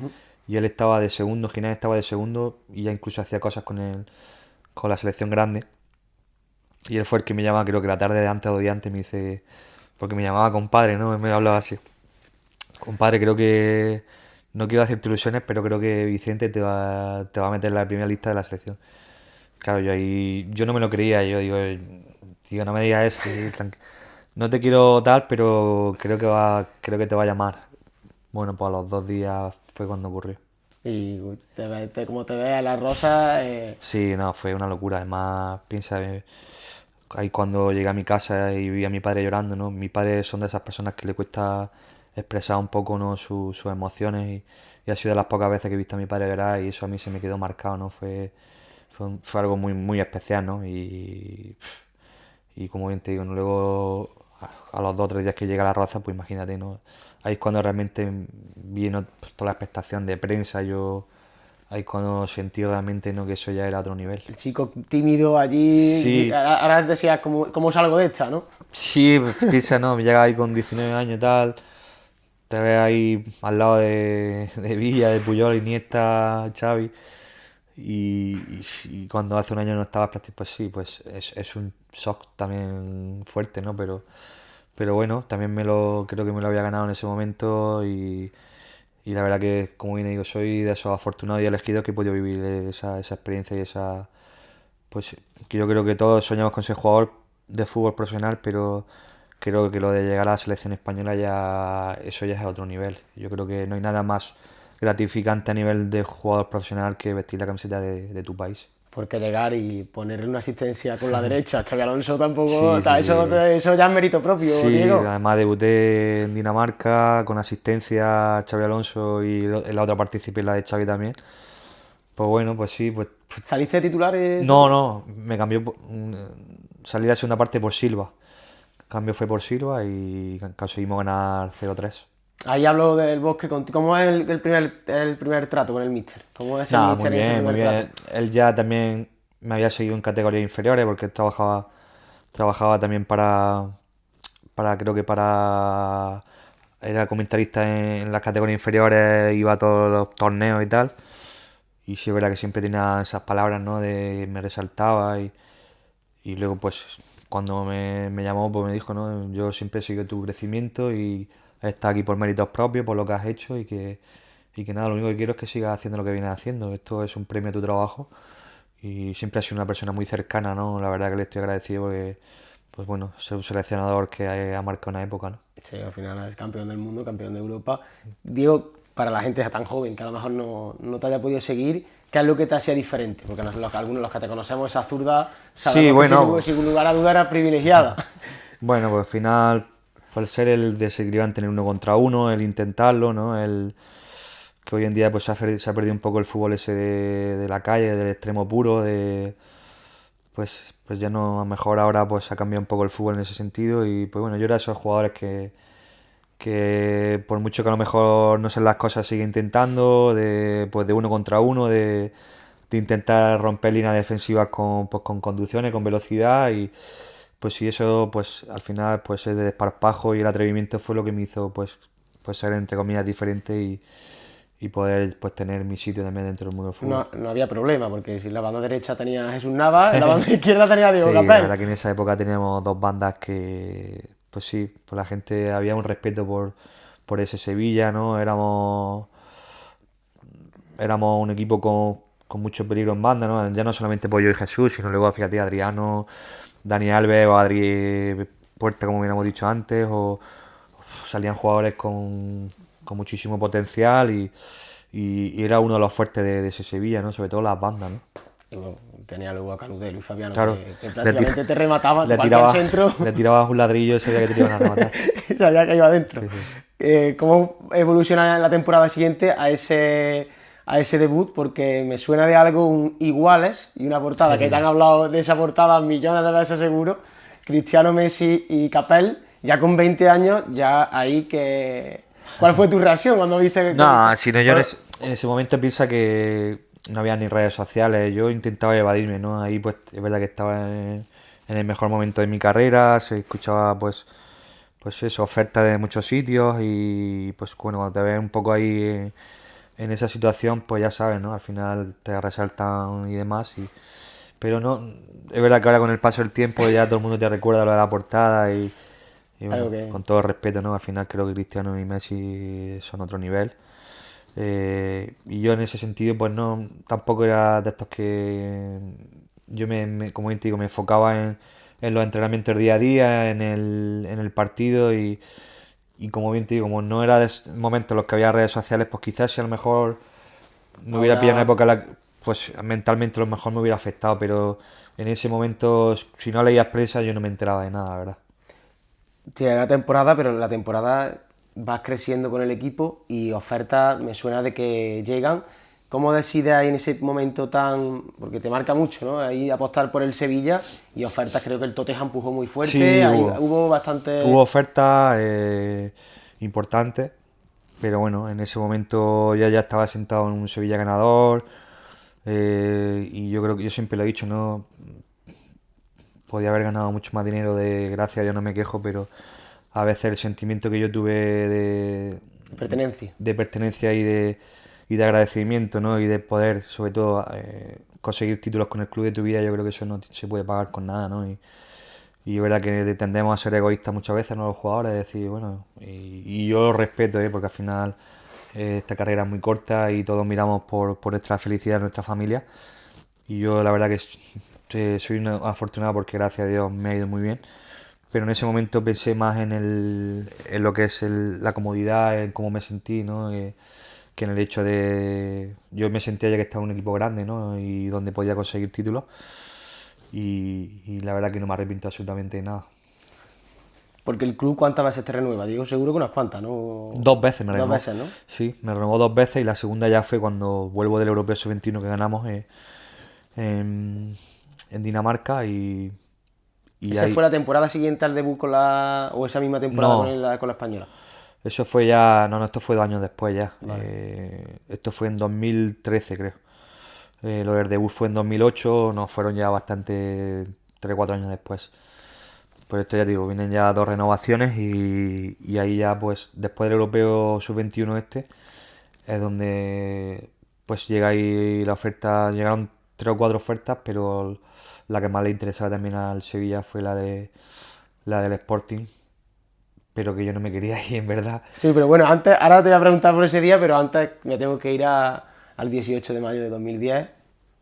Y él estaba de segundo, Ginés estaba de segundo. Y ya incluso hacía cosas con la selección grande. Y él fue el que me llamaba, creo que la tarde de antes o de antes, me dice. Porque me llamaba compadre, ¿no? Me hablaba así. Compadre, creo que. No quiero hacerte ilusiones, pero creo que Vicente te va a meter en la primera lista de la selección. Claro, yo ahí, yo no me lo creía, yo digo, tío, no me digas eso, no te quiero tal, pero creo que te va a llamar. Bueno, pues a los 2 días fue cuando ocurrió. Y como te ves a la rosa, Sí, no, fue una locura. Además, piensa, ahí cuando llegué a mi casa y vi a mi padre llorando, ¿no? Mi padre son de esas personas que le cuesta expresar un poco, ¿no? Sus emociones y ha sido de las pocas veces que he visto a mi padre llorar y eso a mí se me quedó marcado, ¿no? Fue algo muy, muy especial, ¿no? Y como bien te digo, ¿no? Luego a los 2 o 3 días que llega la Roza, pues imagínate, ¿no? Ahí es cuando realmente vino pues, toda la expectación de prensa, ahí es cuando sentí realmente, ¿no? Que eso ya era otro nivel. el chico tímido allí, Sí, ahora decías, ¿cómo salgo de esta, no? sí, piensa, ¿no? Llega ahí con 19 años y tal, te ves ahí al lado de Villa, de Puyol, Iniesta, Xavi, y cuando hace un año no estabas, pues sí, pues es un shock también fuerte, ¿no? Pero bueno, también creo que me lo había ganado en ese momento y la verdad que, como bien digo, soy de esos afortunados y elegidos que he podido vivir esa experiencia y pues que yo creo que todos soñamos con ser jugador de fútbol profesional, pero creo que lo de llegar a la selección española eso ya es otro nivel. Yo creo que no hay nada más gratificante a nivel de jugador profesional que vestir la camiseta de tu país. Porque llegar y ponerle una asistencia con la derecha a Xabi Alonso tampoco, Sí, sí, sí. eso ya es mérito propio, Sí, Diego. además debuté en Dinamarca con asistencia a Xabi Alonso y en la otra participé en la de Xavi también. Pues bueno, pues sí, pues ¿Saliste de titulares? no, me cambió, salí la segunda parte por Silva. El cambio fue por Silva y conseguimos ganar 0-3. Ahí hablo del Bosque. ¿Cómo es el primer trato con el míster? ¿Cómo es el Nada, muy míster en ese bien, muy primer trato? bien. Él ya también me había seguido en categorías inferiores porque él trabajaba también creo que era comentarista en las categorías inferiores, iba a todos los torneos y tal. Y sí es verdad que siempre tenía esas palabras, ¿no? Me resaltaba y luego pues cuando me llamó pues me dijo, ¿no? Yo siempre he seguido tu crecimiento y estás aquí por méritos propios, por lo que has hecho y que nada, lo único que quiero es que sigas haciendo lo que vienes haciendo. Esto es un premio a tu trabajo y siempre has sido una persona muy cercana, ¿no? La verdad que le estoy agradecido porque, pues bueno, ser un seleccionador que ha marcado una época, ¿no? Sí, al final es campeón del mundo, campeón de Europa. Digo, para la gente tan joven que a lo mejor no te haya podido seguir, ¿qué es lo que te hacía diferente? Porque algunos de los que te conocemos, esa zurda, Sí, sabemos que bueno, sin lugar a duda era privilegiada. bueno, pues al final, al ser el desequilibrante en el uno contra uno, el intentarlo, ¿no? Que hoy en día pues se ha perdido un poco el fútbol ese de la calle, del extremo puro, pues ya no, a lo mejor ahora pues ha cambiado un poco el fútbol en ese sentido y pues bueno, yo era de esos jugadores que por mucho que a lo mejor no sean las cosas sigue intentando, pues de uno contra uno, de intentar romper líneas defensivas con conducciones, con velocidad y pues sí, eso pues al final pues es de desparpajo y el atrevimiento fue lo que me hizo pues ser entre comillas diferente y poder pues tener mi sitio también dentro del mundo del fútbol. No había problema, porque si la banda derecha tenía a Jesús Navas, en la banda izquierda tenía a Diego Sí, la Capel. verdad que en esa época teníamos dos bandas que, pues sí, pues la gente había un respeto por ese Sevilla, ¿no? Éramos un equipo con mucho peligro en banda, ¿no? Ya no solamente por yo y Jesús, sino luego, fíjate, Adriano, Dani Alves o Adri Puerta, como hubiéramos dicho antes, o salían jugadores con muchísimo potencial y era uno de los fuertes de ese Sevilla, ¿no? Sobre todo las bandas, ¿no? Y bueno, tenía luego a Canudelo y Fabiano, Claro, que le, tira- prácticamente te remataban le cualquier tiraba, centro. le tirabas un ladrillo y sabía que te iban a rematar. Sabía que iba adentro. Sí, sí. ¿Cómo evoluciona la temporada siguiente a ese debut? Porque me suena de algo un Iguales y una portada, que te han hablado de esa portada millones de veces seguro, Cristiano, Messi y Capel, ya con 20 años, ya ahí que... ¿Cuál fue tu reacción cuando viste que... No, si no, yo en ese momento piensa que no había ni redes sociales, yo intentaba evadirme, ¿no? Ahí pues es verdad que estaba en el mejor momento de mi carrera, se escuchaba pues eso, ofertas de muchos sitios y pues bueno, cuando te ves un poco ahí en esa situación, pues ya sabes, ¿no? Al final te resaltan y demás, pero no, es verdad que ahora con el paso del tiempo ya todo el mundo te recuerda lo de la portada y Algo bueno, que... con todo el respeto, ¿no? Al final creo que Cristiano y Messi son otro nivel. Y yo en ese sentido, pues no, tampoco era de estos que yo como te digo, me enfocaba en los entrenamientos día a día, en el partido y como bien te digo, como no era de momentos en los que había redes sociales, pues quizás si a lo mejor me hubiera pillado Ahora- una época pues mentalmente a lo mejor me hubiera afectado, pero en ese momento, si no leías prensa, yo no me enteraba de nada, la verdad. Llega la temporada, pero en la temporada vas creciendo con el equipo y ofertas me suena de que llegan. ¿Cómo decides ahí en ese momento tan...? Porque te marca mucho, ¿no? Ahí apostar por el Sevilla y ofertas, creo que el Tottenham empujó muy fuerte, Sí, ahí hubo. hubo Hubo bastante... ofertas importantes, pero bueno, en ese momento ya estaba sentado en un Sevilla ganador, y yo creo que yo siempre lo he dicho, ¿no? Podía haber ganado mucho más dinero, de gracias a Dios no me quejo, pero a veces el sentimiento que yo tuve Pertenencia. de pertenencia y de agradecimiento, ¿no? Y de poder, sobre todo, conseguir títulos con el club de tu vida, yo creo que eso no se puede pagar con nada, ¿no? Y es verdad que tendemos a ser egoístas muchas veces, ¿no? Los jugadores, decir, bueno, y yo lo respeto, porque al final esta carrera es muy corta y todos miramos por nuestra felicidad, nuestra familia. Y yo la verdad que soy afortunado porque gracias a Dios me ha ido muy bien. Pero en ese momento pensé más en lo que es la comodidad, en cómo me sentí, ¿no? Que en el hecho de... Yo me sentía ya que estaba en un equipo grande, ¿no? Y donde podía conseguir títulos. Y la verdad que no me arrepiento absolutamente de nada. Porque el club, ¿cuántas veces te renueva? Digo, seguro que unas cuantas, ¿no? 2 veces me Dos renovó. veces, ¿no? Sí, me renovó 2 veces y la segunda ya fue cuando vuelvo del Europeo Sub-21 que ganamos en, en Dinamarca y ¿Esa ahí... fue la temporada siguiente al debut con la... o esa misma temporada No, con la española? eso fue ya... No, esto fue 2 años después ya. Vale. Esto fue en 2013 creo. Lo del debut fue en 2008, nos fueron ya bastante 3 o 4 años después. Por esto ya digo, vienen ya 2 renovaciones y ahí ya pues después del Europeo Sub-21 es donde pues llega ahí la oferta, llegaron 3 o 4 ofertas, pero la que más le interesaba también al Sevilla fue la del Sporting, pero que yo no me quería ir en verdad. Sí, pero bueno, antes, ahora te voy a preguntar por ese día, pero antes me tengo que ir al 18 de mayo de 2010,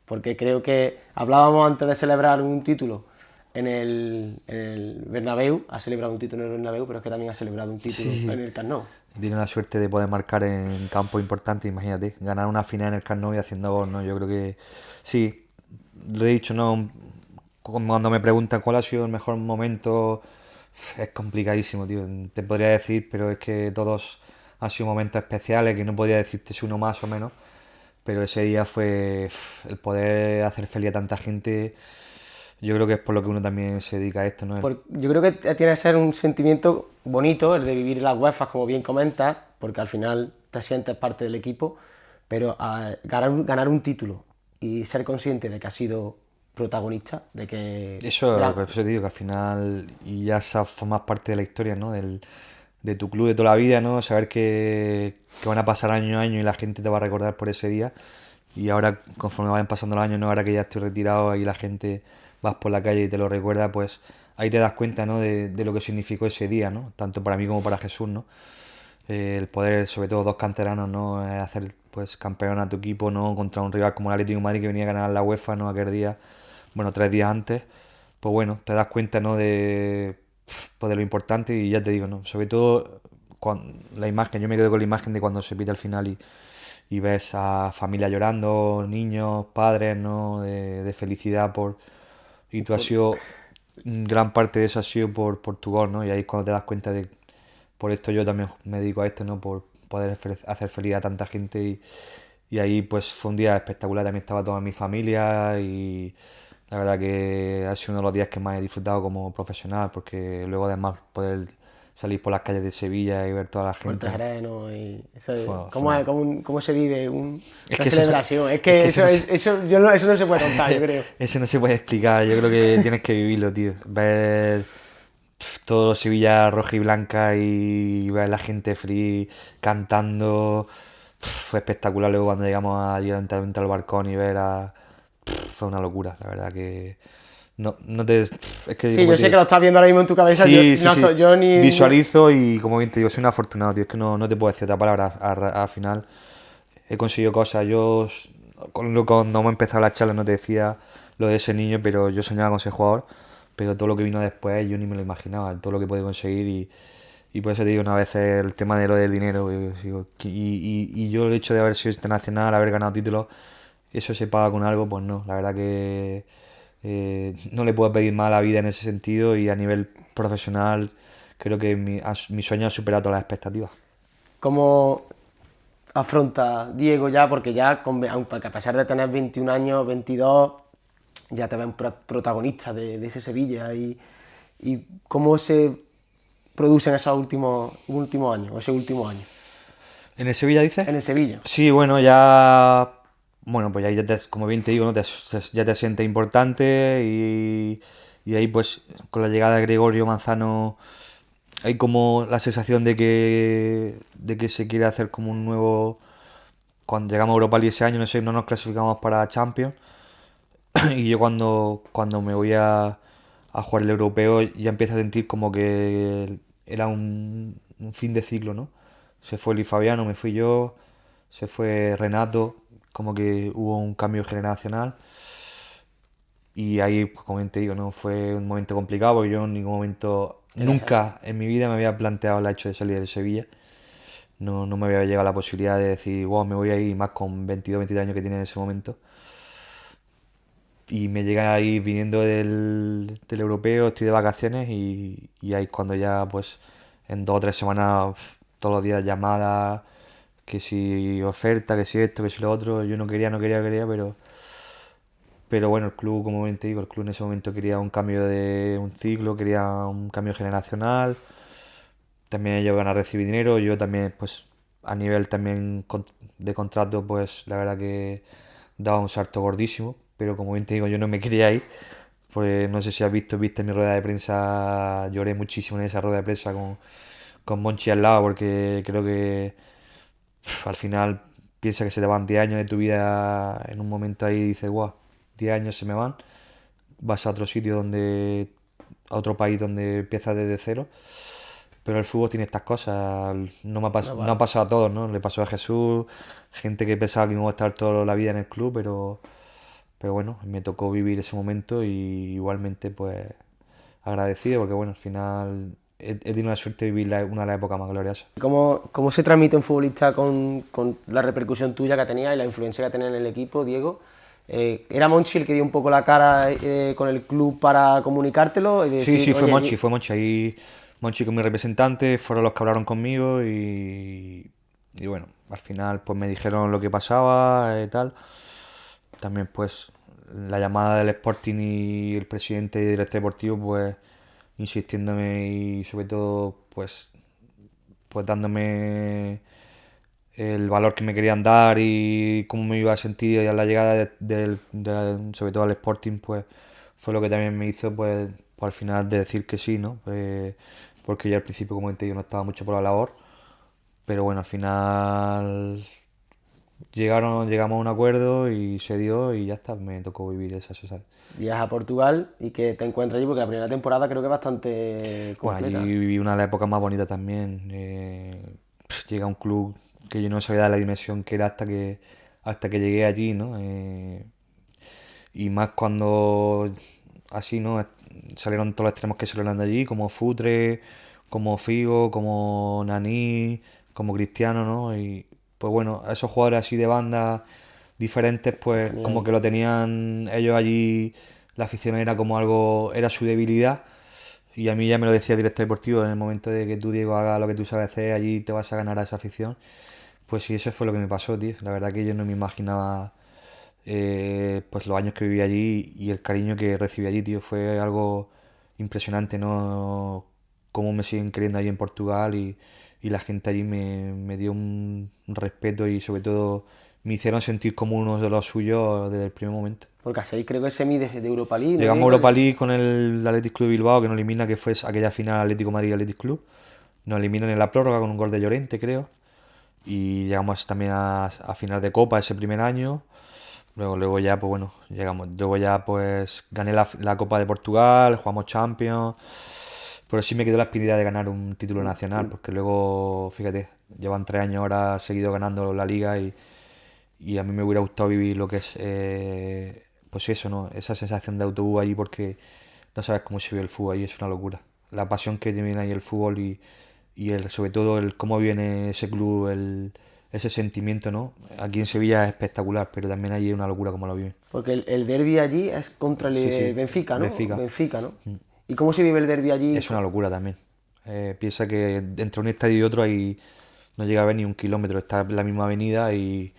porque creo que hablábamos antes de celebrar un título en el Bernabéu, ha celebrado un título en el Bernabéu, pero es que también ha celebrado un título en Sí, el Camp Nou. tiene la suerte de poder marcar en campos importantes, imagínate, ganar una final en el Camp Nou y haciendo gol, ¿no? Yo creo que sí, lo he dicho, ¿no? Cuando me preguntan cuál ha sido el mejor momento, es complicadísimo, tío. Te podría decir, pero es que todos han sido momentos especiales, que no podría decirte si uno más o menos, pero ese día fue el poder hacer feliz a tanta gente. Yo creo que es por lo que uno también se dedica a esto, ¿no? Yo creo que tiene que ser un sentimiento bonito el de vivir las UEFA, como bien comentas, porque al final te sientes parte del equipo, pero ganar un título y ser consciente de que has sido protagonista, de que Eso, pues, eso te digo que al final, y ya formas parte de la historia, ¿no? De tu club de toda la vida, ¿no? Saber que van a pasar año a año y la gente te va a recordar por ese día. Y ahora, conforme vayan pasando los años, ¿no? Ahora que ya estoy retirado y la gente vas por la calle y te lo recuerda, pues ahí te das cuenta, ¿no? De lo que significó ese día, ¿no? Tanto para mí como para Jesús, ¿no? El poder, sobre todo dos canteranos, ¿no? Hacer pues campeón a tu equipo, ¿no? Contra un rival como el Atlético de Madrid que venía a ganar la UEFA, ¿no? Aquel día, bueno, 3 días antes, pues bueno, te das cuenta, ¿no? Pues, de lo importante y ya te digo, ¿no? Sobre todo la imagen, yo me quedo con la imagen de cuando se pita el final y ves a familia llorando, niños, padres, ¿no? De felicidad y tú has sido, gran parte de eso ha sido por tu gol, ¿no? Y ahí es cuando te das cuenta de, por esto yo también me dedico a esto, ¿no? Por poder hacer feliz a tanta gente y ahí pues fue un día espectacular, también estaba toda mi familia y la verdad que ha sido uno de los días que más he disfrutado como profesional porque luego además poder salir por las calles de Sevilla y ver toda la Puerto gente Jerez, y eso, fue ¿cómo se vive es una que eso, celebración? Es es que que eso, eso no se puede contar, yo creo. eso no se puede explicar, yo creo que tienes que vivirlo, tío. Ver todo Sevilla roja y blanca y ver a la gente feliz cantando. Fue espectacular luego cuando llegamos allí directamente al balcón y ver a... Fue una locura, la verdad que... No, no te... Es que Sí, como yo te sé que digo... lo estás viendo ahora mismo en tu cabeza, Sí, sí, no sí. yo ni... Visualizo y como bien te digo, soy un afortunado, tío. Es que no te puedo decir otra palabra. Al final he conseguido cosas. Cuando hemos empezado la charla no te decía lo de ese niño, pero yo soñaba con ser jugador. Pero todo lo que vino después yo ni me lo imaginaba, todo lo que pude conseguir Y por eso te digo, una vez el tema de lo del dinero, y yo el hecho de haber sido internacional, haber ganado títulos, eso se paga con algo, pues no, la verdad que no le puedo pedir más a la vida en ese sentido y a nivel profesional creo que mi sueño ha superado todas las expectativas. ¿Cómo afronta Diego ya? Porque ya, aunque a pesar de tener 21 años, 22, ya te ves un protagonista de ese Sevilla. Y cómo se producen esos últimos años, o ese último año, ¿En el Sevilla dices? en el Sevilla. Sí, bueno, ya. Bueno, pues ya como bien te digo, ¿no? Ya te sientes importante y ahí, pues, con la llegada de Gregorio Manzano, hay como la sensación de que se quiere hacer como un nuevo. Cuando llegamos a Europa League ese año, no sé, no nos clasificamos para Champions. Y yo cuando me voy a jugar el europeo ya empiezo a sentir como que era un fin de ciclo, ¿no? Se fue Luis Fabiano, me fui yo, se fue Renato, como que hubo un cambio generacional. Y ahí, pues, como te digo, no fue un momento complicado porque yo en ningún momento, Era salir. nunca en mi vida me había planteado el hecho de salir del Sevilla. No, no me había llegado la posibilidad de decir, wow, me voy a ir más con 22, 23 años que tiene en ese momento. Y me llega ahí viniendo del europeo, estoy de vacaciones y ahí es cuando ya pues en 2 o 3 semanas todos los días llamadas, que si oferta, que si esto, que si lo otro, yo no quería, no quería, quería, pero bueno, el club, como bien te digo, el club en ese momento quería un cambio de un ciclo, quería un cambio generacional, también ellos van a recibir dinero, yo también pues a nivel también de contrato pues la verdad que daba un salto gordísimo, pero como bien te digo yo no me quería ir, pues no sé si has viste mi rueda de prensa, lloré muchísimo en esa rueda de prensa con Monchi al lado porque creo que al final piensa que se te van 10 años de tu vida en un momento ahí y dices, guau, 10 años se me van, vas a otro sitio a otro país donde empiezas desde cero. Pero el fútbol tiene estas cosas, No, no ha vale. pasado a todos, ¿no? Le pasó a Jesús, gente que pensaba que no iba a estar toda la vida en el club, pero bueno, me tocó vivir ese momento y igualmente pues agradecido porque bueno, al final he tenido la suerte de vivir una de las épocas más gloriosas. ¿Cómo se transmite un futbolista con la repercusión tuya que tenía y la influencia que tenía en el equipo, Diego? ¿Era Monchi el que dio un poco la cara con el club para comunicártelo y Sí, decir, sí, oye, Fue Monchi. Ahí Monchi con mi representante fueron los que hablaron conmigo y bueno, al final pues me dijeron lo que pasaba y tal. También pues la llamada del Sporting y el presidente y director deportivo pues insistiéndome y sobre todo pues dándome el valor que me querían dar y cómo me iba a sentir a la llegada sobre todo al Sporting, pues fue lo que también me hizo, pues al final de decir que sí, ¿no? Porque yo al principio, como te digo, no estaba mucho por la labor, pero bueno, al final llegamos a un acuerdo y se dio y ya está, me tocó vivir esa sensación. viajas a Portugal y que te encuentras allí? Porque la primera temporada creo que es bastante Bueno, allí completa. viví una de las épocas más bonitas también. Llegué a un club que yo no sabía de la dimensión que era hasta que llegué allí, ¿no? Y más cuando así, ¿no? Salieron todos los extremos que salieron de allí, como Futre, como Figo, como Nani, como Cristiano, ¿no? Y pues bueno, esos jugadores así de bandas diferentes, Los pues tenía como ahí. que lo tenían ellos allí, la afición era como algo, era su debilidad. Y a mí ya me lo decía el director deportivo, en el momento de que tú, Diego, hagas lo que tú sabes hacer, allí te vas a ganar a esa afición. Pues sí, eso fue lo que me pasó, tío. La verdad que yo no me imaginaba pues los años que viví allí y el cariño que recibí allí, tío. Fue algo impresionante, ¿no? Cómo me siguen queriendo allí en Portugal y la gente allí me dio un respeto y sobre todo me hicieron sentir como uno de los suyos desde el primer momento. Porque así creo que es semi de Europa League, ¿no, Llegamos a Diego? Europa League con el Athletic Club de Bilbao, que nos elimina, que fue aquella final Atlético Madrid Athletic Club. Nos eliminan en la prórroga con un gol de Llorente, creo. Y llegamos también a final de Copa ese primer año. Luego ya, pues bueno, llegamos. Luego ya, pues gané la Copa de Portugal, jugamos Champions. Pero sí me quedó la espinita de ganar un título nacional, porque luego, fíjate, llevan 3 años ahora seguido ganando la liga y a mí me hubiera gustado vivir lo que es, pues eso, ¿no? Esa sensación de autobús allí porque no sabes cómo se vive el fútbol ahí, es una locura. La pasión que tiene ahí el fútbol sobre todo el cómo viene ese club, ese sentimiento, ¿no? Aquí en Sevilla es espectacular, pero también allí es una locura como lo viven. Porque el derbi allí es contra el Sí, sí, Benfica, ¿no? Benfica. Benfica, ¿no? ¿Y cómo se vive el derbi allí? Es una locura también. Piensa que entre un estadio y otro no llega a ver ni 1 kilómetro, está en la misma avenida y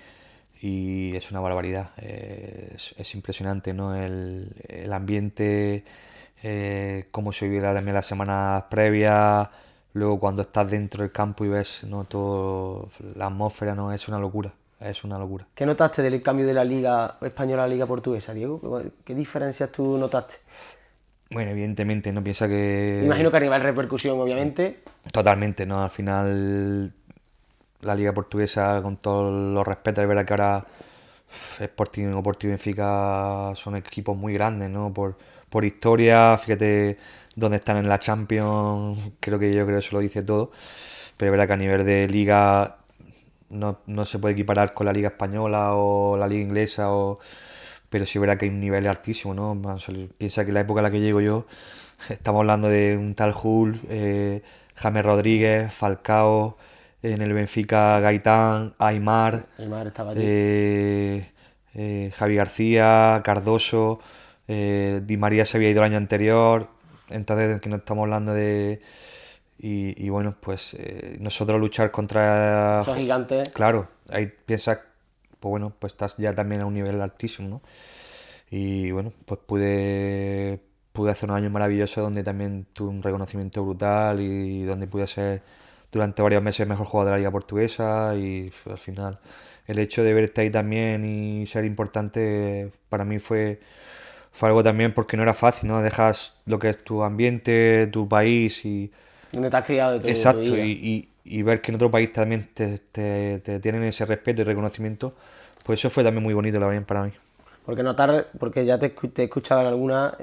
es una barbaridad. Es impresionante, ¿no? El ambiente, cómo se vive también las semanas previas, luego cuando estás dentro del campo y ves, ¿no? Todo, la atmósfera, ¿no? Es una locura, es una locura. ¿Qué notaste del cambio de la Liga Española a la Liga Portuguesa, Diego? ¿Qué diferencias tú notaste? Bueno, evidentemente, no piensa Me que... imagino que a nivel repercusión, obviamente. Totalmente, ¿no? Al final la liga portuguesa, con todos los respetos, es verdad que ahora Sporting o Porto y Benfica son equipos muy grandes, ¿no? Por historia, fíjate dónde están en la Champions, yo creo que eso lo dice todo, pero es verdad que a nivel de liga no se puede equiparar con la liga española o la liga inglesa, pero sí es verdad que hay un nivel altísimo, ¿no? Piensa que en la época en la que llego yo, estamos hablando de un tal Hull, James Rodríguez, Falcao, en el Benfica Gaitán, Aimar, Aimar estaba allí. Javi García, Cardoso, Di María se había ido el año anterior, entonces que no estamos hablando de... Y bueno, pues nosotros luchar contra... Son gigantes. Claro, ahí piensas, pues bueno, pues estás ya también a un nivel altísimo, ¿no? Y bueno, pues pude hacer unos años maravillosos donde también tuve un reconocimiento brutal y donde pude ser durante varios meses el mejor jugador de la liga portuguesa y al final el hecho de verte ahí también y ser importante para mí fue algo también porque no era fácil, ¿no? Dejas lo que es tu ambiente, tu país y... Donde te has criado de tu Exacto, vida. y ver que en otro país también te tienen ese respeto y reconocimiento, pues eso fue también muy bonito también para mí. Porque ya te he escuchado en alguna,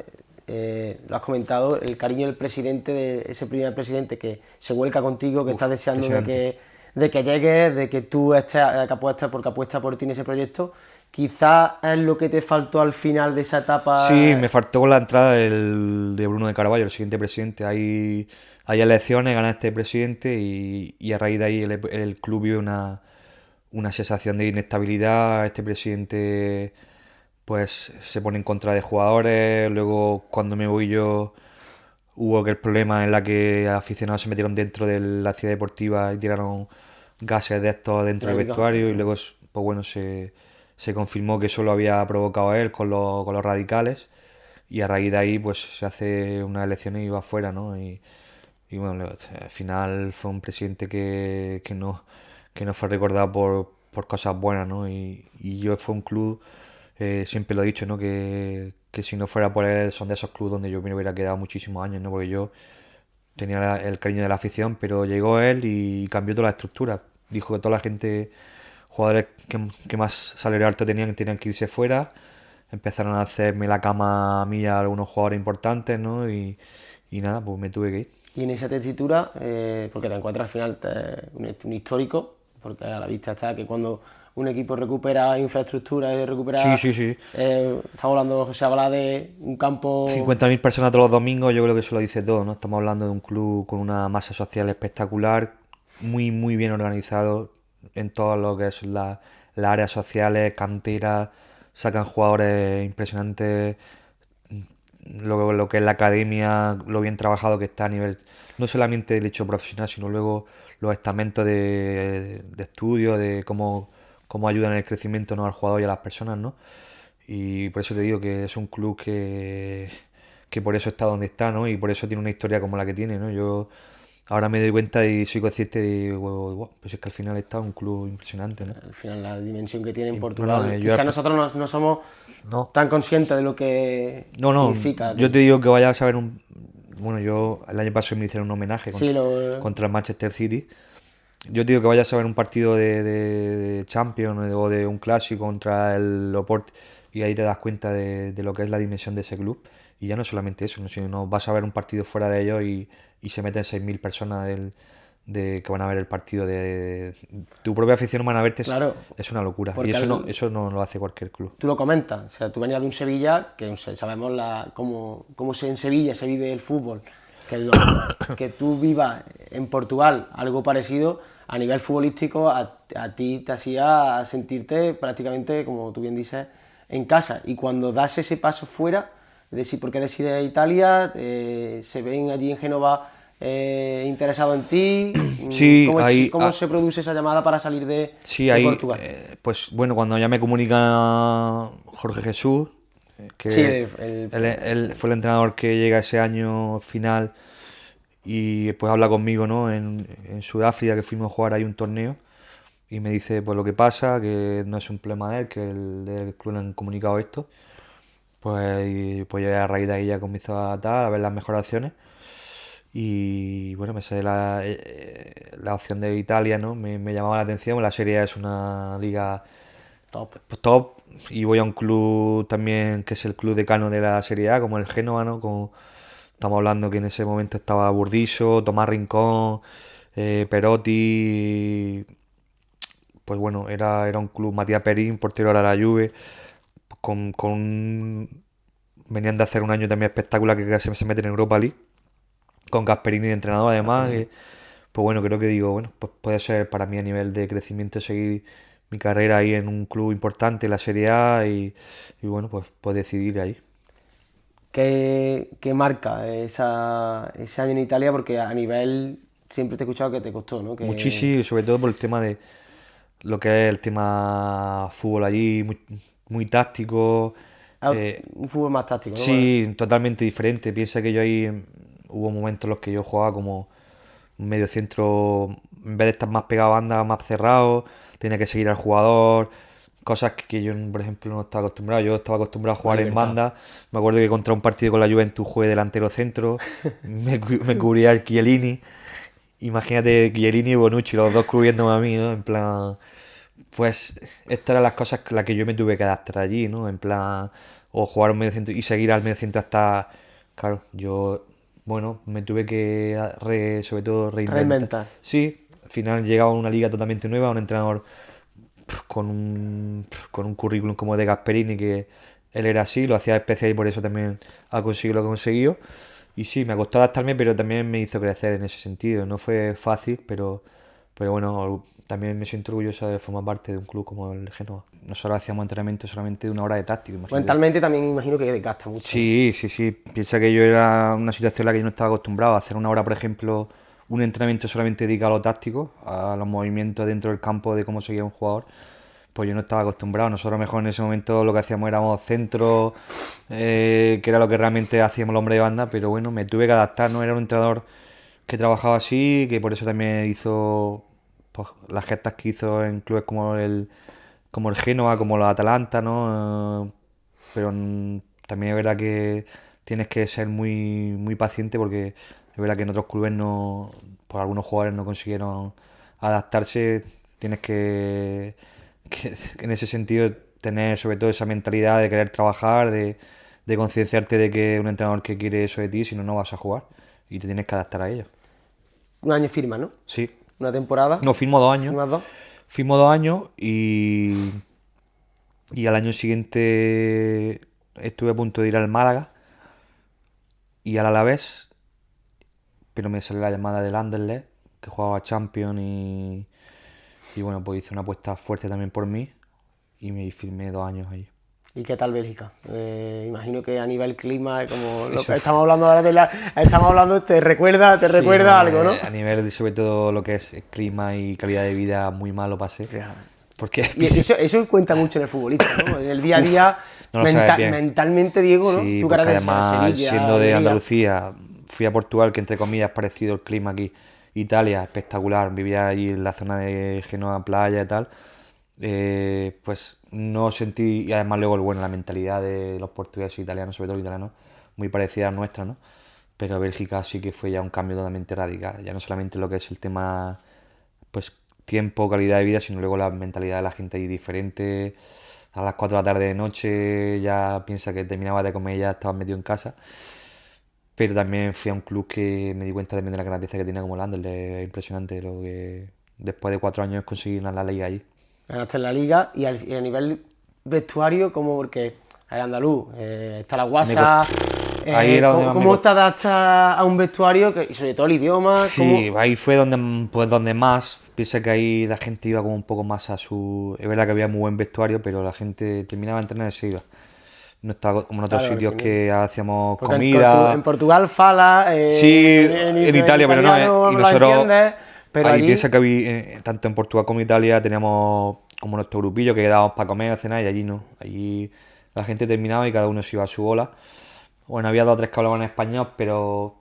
lo has comentado, el cariño del presidente, de ese primer presidente que se vuelca contigo, que está deseando Impresionante. de que llegues, de que tú estés, que apuestes porque apuesta por ti en ese proyecto. Quizás es lo que te faltó al final de esa Sí, etapa. me faltó con la entrada de Bruno de Carvalho, el siguiente presidente. Hay elecciones, gana este presidente y a raíz de ahí el club vive una sensación de inestabilidad. Este presidente pues se pone en contra de jugadores. Luego cuando me voy yo hubo que el problema en la que aficionados se metieron dentro de la ciudad deportiva y tiraron gases de estos dentro del vestuario y luego pues bueno se confirmó que eso lo había provocado él con los radicales y a raíz de ahí pues se hace unas elecciones y va afuera, ¿no? Y bueno, al final fue un presidente que no fue recordado por cosas buenas, ¿no? Y yo fue un club, siempre lo he dicho, ¿no? Que si no fuera por él son de esos clubes donde yo me hubiera quedado muchísimos años, ¿no? Porque yo tenía el cariño de la afición, pero llegó él y cambió toda la estructura. Dijo que toda la gente, jugadores que más salario alto tenían que irse fuera. Empezaron a hacerme la cama a mí a algunos jugadores importantes, ¿no? Y nada, pues me tuve que ir. Y en esa tesitura, porque te encuentras al final un histórico, porque a la vista está que cuando un equipo recupera infraestructura y recupera... Sí, sí, sí. Estamos hablando, se habla de un campo... 50.000 personas todos los domingos, yo creo que eso lo dice todo, ¿no? Estamos hablando de un club con una masa social espectacular, muy bien organizado en todo lo que es las áreas sociales, canteras, sacan jugadores impresionantes, lo que es la academia, lo bien trabajado que está a nivel, no solamente del hecho profesional, sino luego los estamentos de estudio, de cómo ayudan en el crecimiento, ¿no? Al jugador y a las personas, ¿no? Y por eso te digo que es un club que por eso está donde está, ¿no? Y por eso tiene una historia como la que tiene, ¿no? Yo ahora me doy cuenta y soy consciente de, wow, pues es que al final está un club impresionante, ¿no? Al final la dimensión que tiene en Bueno, Portugal, quizás nosotros no somos no, tan conscientes de lo que no, significa. yo te digo que vayas a ver bueno, yo el año pasado me hicieron un homenaje Sí, contra el Manchester City. Yo te digo que vayas a ver un partido de Champions o de un clásico contra el Oporto y ahí te das cuenta de lo que es la dimensión de ese club. Y ya no solamente eso, sino vas a ver un partido fuera de ellos y se meten 6.000 personas que van a ver el partido de tu propia afición van a verte, claro, es una locura. Y porque eso no lo hace cualquier club. tú lo comentas, o sea, tú venías de un Sevilla, que sabemos cómo en Sevilla se vive el fútbol. que tú vivas en Portugal algo parecido a nivel futbolístico a ti te hacía sentirte prácticamente, como tú bien dices, en casa. Y cuando das ese paso fuera, es decir, ¿por qué decides Italia? ¿Se ven allí en Génova interesados en ti? Sí, ¿Cómo se produce esa llamada para salir sí, de ahí, Portugal? pues bueno, cuando ya me comunica Jorge Jesús, Sí, que él fue el entrenador que llega ese año final y pues habla conmigo, ¿no? En Sudáfrica, que fuimos a jugar ahí un torneo, y me dice pues lo que pasa, que no es un problema de él, que del club le han comunicado esto. Pues ya a raíz de ahí ya comenzó a ver las mejores opciones. Y bueno, me sale la opción de Italia, ¿no? Me llamaba la atención. La Serie A es una liga top. pues, top. Y voy a un club también que es el club decano de la Serie A, como el Génova, ¿no? Estamos hablando que en ese momento estaba Burdisso, Tomás Rincón, Perotti. Pues bueno, era un club, Matías Perín, portero de la Juve, venían de hacer un año también espectacular que casi se meten en Europa League, con Gasperini de entrenador además. Pues bueno, creo que digo, bueno, pues puede ser para mí a nivel de crecimiento seguir mi carrera ahí en un club importante, la Serie A, y bueno, pues decidir ahí. ¿Qué marca ese año en Italia? Porque a nivel siempre te he escuchado que te costó, ¿no? Muchísimo, sobre todo por el tema de lo que es el tema fútbol allí, muy, muy táctico. Un fútbol más táctico, ¿no? Sí, totalmente diferente. Piensa que yo ahí hubo momentos en los que yo jugaba como un medio centro, en vez de estar más pegado a banda, más cerrado, tenía que seguir al jugador, cosas que yo, por ejemplo, no estaba acostumbrado. Yo estaba acostumbrado a jugar en banda. Me acuerdo que contra un partido con la Juventus jugué delantero centro, me cubría el Chiellini. Imagínate Chiellini y Bonucci, los dos cubriéndome a mí, ¿no? En plan, pues estas eran las cosas con las que yo me tuve que adaptar allí, ¿no? En plan, o jugar un medio centro y seguir al medio centro hasta, claro, yo, bueno, me tuve que sobre todo reinventar. Reinventar. Sí, al final llegaba a una liga totalmente nueva, un entrenador con un currículum como de Gasperini, que él era así, lo hacía especial y por eso también ha conseguido lo que consiguió. Y sí, me costó adaptarme, pero también me hizo crecer en ese sentido. No fue fácil, pero bueno, también me siento orgulloso de formar parte de un club como el Genoa. Nosotros hacíamos entrenamiento solamente de una hora de táctico, imagínate. Mentalmente también imagino que desgasta mucho. Sí, sí, sí. Piensa que yo era una situación en la que yo no estaba acostumbrado a hacer una hora, por ejemplo, un entrenamiento solamente dedicado a lo táctico, a los movimientos dentro del campo, de cómo seguía un jugador. Pues yo no estaba acostumbrado. Nosotros mejor en ese momento lo que hacíamos éramos centros, que era lo que realmente hacíamos el hombre de banda, pero bueno, me tuve que adaptar, ¿no? Era un entrenador que trabajaba así, que por eso también hizo pues, las gestas que hizo en clubes como el Génova, como los Atalanta, ¿no? Pero también es verdad que tienes que ser muy, muy paciente porque es verdad que en otros clubes no, por algunos jugadores no consiguieron adaptarse. Tienes que en ese sentido tener sobre todo esa mentalidad de querer trabajar, de concienciarte de que un entrenador que quiere eso de ti, si no, no vas a jugar y te tienes que adaptar a ello. Un año firma, ¿no? Sí. Una temporada. No, firmo 2 años. ¿Firmas dos? Firmo 2 años y al año siguiente estuve a punto de ir al Málaga y al Alavés, pero me salió la llamada del Anderlecht, que jugaba Champions y bueno, pues hice una apuesta fuerte también por mí y me firmé 2 años allí. ¿Y qué tal Bélgica? Imagino que a nivel clima, como lo Eso que estamos hablando ahora estamos hablando, te recuerda Sí, algo, ¿no? A nivel de sobre todo lo que es clima y calidad de vida muy malo pasé. Porque Y eso cuenta mucho en el futbolista, ¿no? En el día a día, no lo sabes bien. mentalmente, Diego, ¿no? Sí, Tú que porque eras de además Sevilla, siendo de Almería. Andalucía, fui a Portugal, que entre comillas es parecido el clima aquí. Italia, espectacular, vivía allí en la zona de Genoa, playa y tal. Pues no sentí, y además luego, bueno, la mentalidad de los portugueses e italianos, sobre todo los italianos, muy parecida a nuestra, ¿no? Pero Bélgica sí que fue ya un cambio totalmente radical, ya no solamente lo que es el tema, pues tiempo, calidad de vida, sino luego la mentalidad de la gente ahí diferente. A las 4 de la tarde de noche ya piensa que terminaba de comer y ya estabas metido en casa. Pero también fui a un club que me di cuenta también de la grandeza que tenía como el Anderlecht. Es impresionante lo que después de 4 años conseguí ganar la liga allí. Ganaste en la liga y a nivel vestuario, como porque el andaluz, está la guasa, ahí era donde más ¿Cómo te adaptas a un vestuario y sobre todo el idioma? Sí, ahí fue donde más, piensa que ahí la gente iba como un poco más a su... Es verdad que había muy buen vestuario, pero la gente terminaba de entrenar y se iba. No estaba como en otros Claro, al sitios final. que hacíamos Porque comida. en Portugal fala, Sí, en Italia, pero no. italiano Y lo nosotros, entiendes, pero ahí allí... piensa que había, tanto en Portugal como en Italia teníamos como nuestro grupillo que quedábamos para comer, cenar, y allí no. Allí la gente terminaba y cada uno se iba a su bola. Bueno, había dos o tres que hablaban español, pero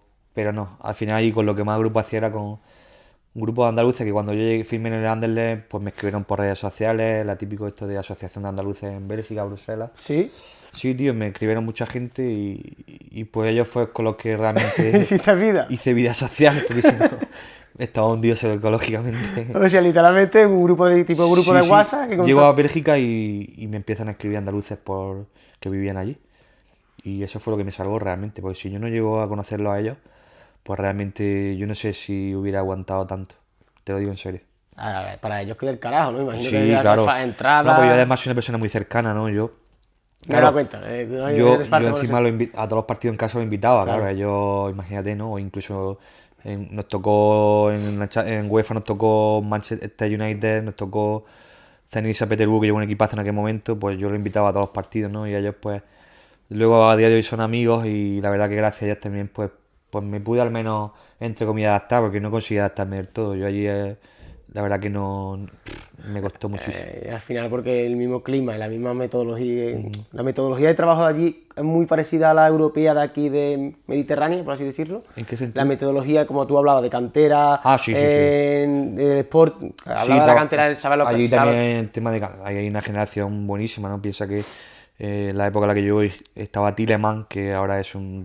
no. Al final ahí con lo que más grupo hacía era con un grupo de andaluces que cuando yo llegué firme en el Anderlecht, pues me escribieron por redes sociales, la típico esto de Asociación de Andaluces en Bélgica, Bruselas. Sí, Sí, tío, me escribieron mucha gente y pues ellos fue con los que realmente hiciste vida. hice vida social, porque si no estaba hundido ecológicamente. O sea, literalmente un grupo de grupo Sí, de sí. WhatsApp que Llego a contacta. Bélgica y me empiezan a escribir andaluces por que vivían allí. Y eso fue lo que me salvó realmente, porque si yo no llego a conocerlos a ellos, pues realmente yo no sé si hubiera aguantado tanto. Te lo digo en serio. A ver, para ellos que del carajo, ¿no? Imagino que Sí, ya claro. No, pues yo entradas. además soy una persona muy cercana, ¿no? Me he dado Claro, cuenta. No hay yo falta, bueno, encima a todos los partidos en casa lo invitaba, claro. claro. Ellos, imagínate, ¿no? O incluso nos tocó en UEFA, nos tocó Manchester United, nos tocó Zenit San Petersburgo, que llevó un equipazo en aquel momento, pues yo lo invitaba a todos los partidos, ¿no? Y ellos, pues, luego a día de hoy son amigos y la verdad que gracias a ellos también, pues me pude al menos, entre comillas, adaptar, porque no conseguí adaptarme del todo. Yo allí, la verdad que no, me costó muchísimo. Al final, porque el mismo clima y la misma metodología, la metodología de trabajo de allí es muy parecida a la europea de aquí de Mediterránea, por así decirlo. ¿En qué La sentido? metodología, como tú hablabas, de cantera, Ah, sí, sí, sí. de sport, Sí, hablaba de la cantera, ¿sabes lo que allí sabes? también el tema de hay una generación buenísima, ¿no? Piensa que la época en la que yo estaba Tielemans, que ahora es un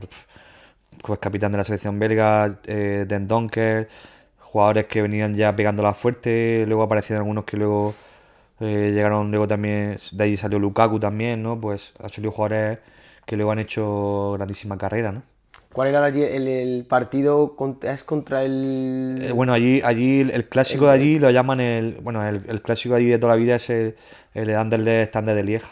pues, capitán de la selección belga, Den Donker, jugadores que venían ya pegándola fuerte, luego aparecieron algunos que luego llegaron, luego también, de ahí salió Lukaku también, ¿no? Pues han salido jugadores que luego han hecho grandísima carrera, ¿no? ¿Cuál era el partido? Es contra Bueno, allí el clásico de allí lo llaman bueno, el clásico de allí de toda la vida es el Anderlecht Standard de Lieja.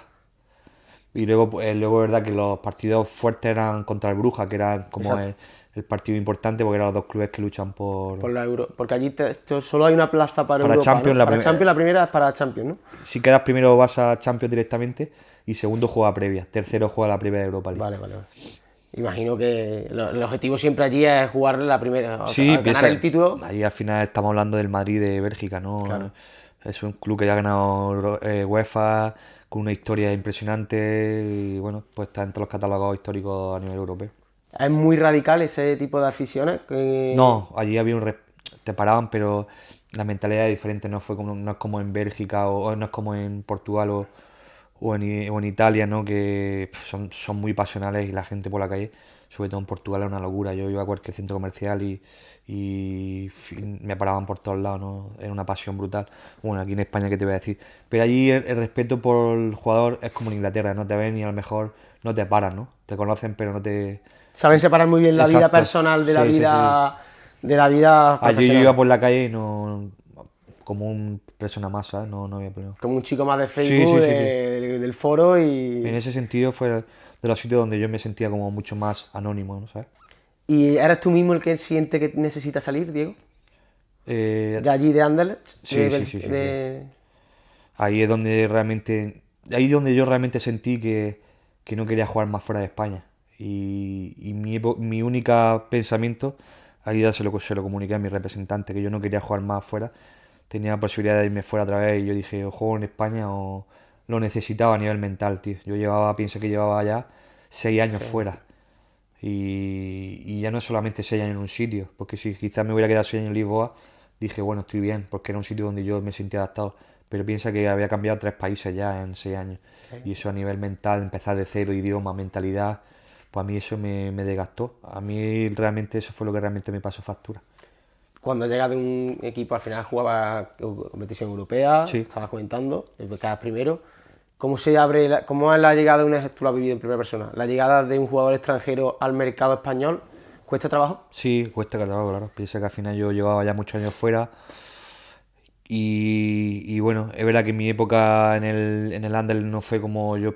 Y luego, pues, luego es verdad que los partidos fuertes eran contra el Bruja, que era como Exacto. el partido importante porque eran los dos clubes que luchan Por por... la Euro, porque allí solo hay una plaza para Para Europa, Champions, ¿no? Para Champions, la primera es para Champions, ¿no? si quedas primero vas a Champions directamente y segundo juega previa, tercero juega la previa de Europa League. Vale, vale, vale. Imagino que el objetivo siempre allí es jugar la primera, o sea, Sí, ganar el título. ahí al final estamos hablando del Madrid de Bélgica, ¿no? Claro. Es un club que ya ha ganado UEFA, con una historia impresionante y bueno, pues está entre los catálogos históricos a nivel europeo. Es muy radical ese tipo de aficiones. No, allí había te paraban, pero la mentalidad es diferente, no es como en Bélgica o no es como en Portugal o en Italia, ¿no? Que son muy pasionales y la gente por la calle, sobre todo en Portugal, es una locura. Yo iba a cualquier centro comercial me paraban por todos lados, ¿no? Era una pasión brutal. Bueno, aquí en España, ¿qué te voy a decir? Pero allí el respeto por el jugador es como en Inglaterra, no te ven y a lo mejor no te paran, ¿no? Te conocen, pero no te... Saben separar muy bien la vida Exacto. personal de la Sí, sí, sí. vida de la vida Allí yo profesional. iba por la calle y no... como un persona más, ¿sabes? No había problema. Como un chico más de Sí, Facebook, sí, sí, sí. del foro En y... ese sentido fue de los sitios donde yo me sentía como mucho más anónimo, ¿no? ¿Sabes? ¿Y eres tú mismo el que siente que necesita salir, Diego? Eh, De allí, de Anderlecht. sí, sí, sí, sí, sí. Ahí es donde realmente... Ahí es donde yo realmente sentí que no quería jugar más fuera de España. Y mi único pensamiento, ahí ya se lo comuniqué a mi representante, que yo no quería jugar más fuera. Tenía la posibilidad de irme fuera otra vez y yo dije, o juego en España o lo necesitaba a nivel mental, tío. Pienso que llevaba ya 6 años fuera. Y ya no es solamente 6 años en un sitio, porque si quizás me hubiera quedado 6 años en Lisboa, dije, bueno, estoy bien, porque era un sitio donde yo me sentía adaptado. Pero piensa que había cambiado 3 países ya en 6 años. Y eso a nivel mental, empezar de cero, idioma, mentalidad, pues a mí eso me desgastó. A mí realmente eso fue lo que realmente me pasó factura. Cuando llegas de un equipo, al final jugaba competición europea, Sí. estabas comentando, quedas primero. ¿Cómo cómo es la llegada de tú lo has vivido en primera persona, la llegada de un jugador extranjero al mercado español? ¿Cuesta trabajo? Sí, cuesta trabajo, claro. Piensa que al final yo llevaba ya muchos años fuera. Y bueno, es verdad que mi época en el Anderlecht no fue como yo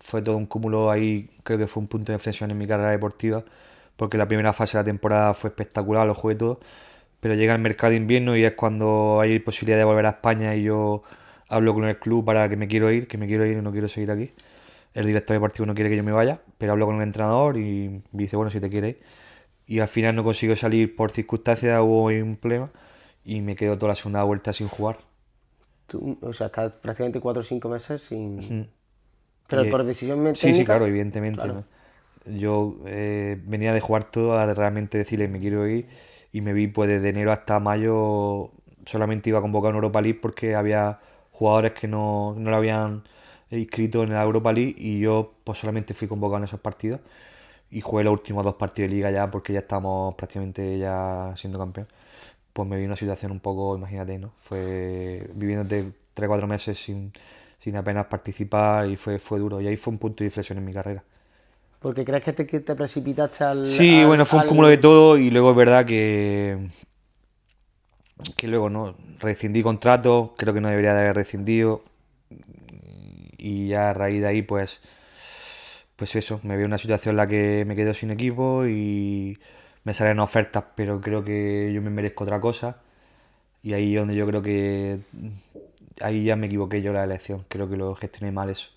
fue todo un cúmulo ahí, creo que fue un punto de inflexión en mi carrera deportiva, porque la primera fase de la temporada fue espectacular, lo jugué todo, pero llega el mercado de invierno y es cuando hay posibilidad de volver a España y yo hablo con el club para que me quiero ir y no quiero seguir aquí. El director deportivo no quiere que yo me vaya, pero hablo con el entrenador y me dice, bueno, si te quieres ir. Y al final no consigo salir por circunstancias, hubo ahí un problema y me quedo toda la segunda vuelta sin jugar. O sea, estás prácticamente 4 o 5 meses sin... Pero Y, por decisión sí, sí, técnica. claro, evidentemente, Claro. ¿no? Yo venía de jugar todo a realmente decirle me quiero ir y me vi pues desde enero hasta mayo solamente iba a convocar en Europa League porque había jugadores que no lo habían inscrito en la Europa League y yo pues solamente fui convocado en esos partidos y jugué los últimos 2 partidos de liga ya porque ya estábamos prácticamente ya siendo campeón. Pues me vi en una situación un poco, imagínate, ¿no? Fue viviendo de 3 4 meses sin apenas participar y fue duro. Y ahí fue un punto de inflexión en mi carrera. Porque crees que te precipitaste al, Sí, bueno, al, fue un cúmulo de al- todo y luego es verdad que luego no rescindí contrato, creo que no debería de haber rescindido y ya a raíz de ahí pues eso, me vi en una situación en la que me quedo sin equipo y me salen ofertas, pero creo que yo me merezco otra cosa y ahí es donde yo creo que ahí ya me equivoqué yo la elección, creo que lo gestioné mal eso.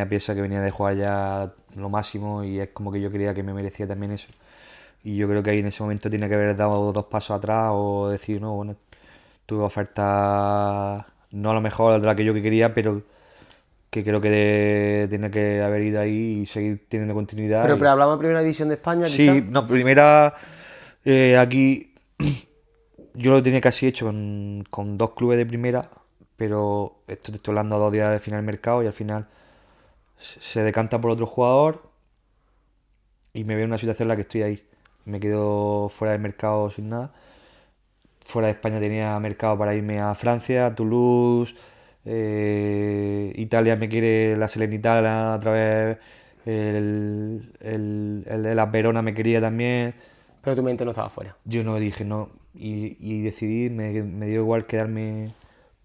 Piensa que venía de jugar ya lo máximo y es como que yo creía que me merecía también eso. Y yo creo que ahí en ese momento tiene que haber dado 2 pasos atrás o decir, no, bueno, tuve oferta no a lo mejor de la que yo quería, pero que creo que tiene que haber ido ahí y seguir teniendo continuidad. pero hablamos de Primera División de España, quizás. Sí, no, primera aquí yo lo tenía casi hecho con 2 clubes de primera, pero esto te estoy hablando a 2 días de final del mercado y al final se decanta por otro jugador y me veo en una situación en la que estoy ahí. Me quedo fuera del mercado sin nada. Fuera de España tenía mercado para irme a Francia, a Toulouse, Italia me quiere la Salernitana a través, el de las Verona me quería también. Pero tu mente no estaba fuera. Yo no dije no y decidí, me dio igual quedarme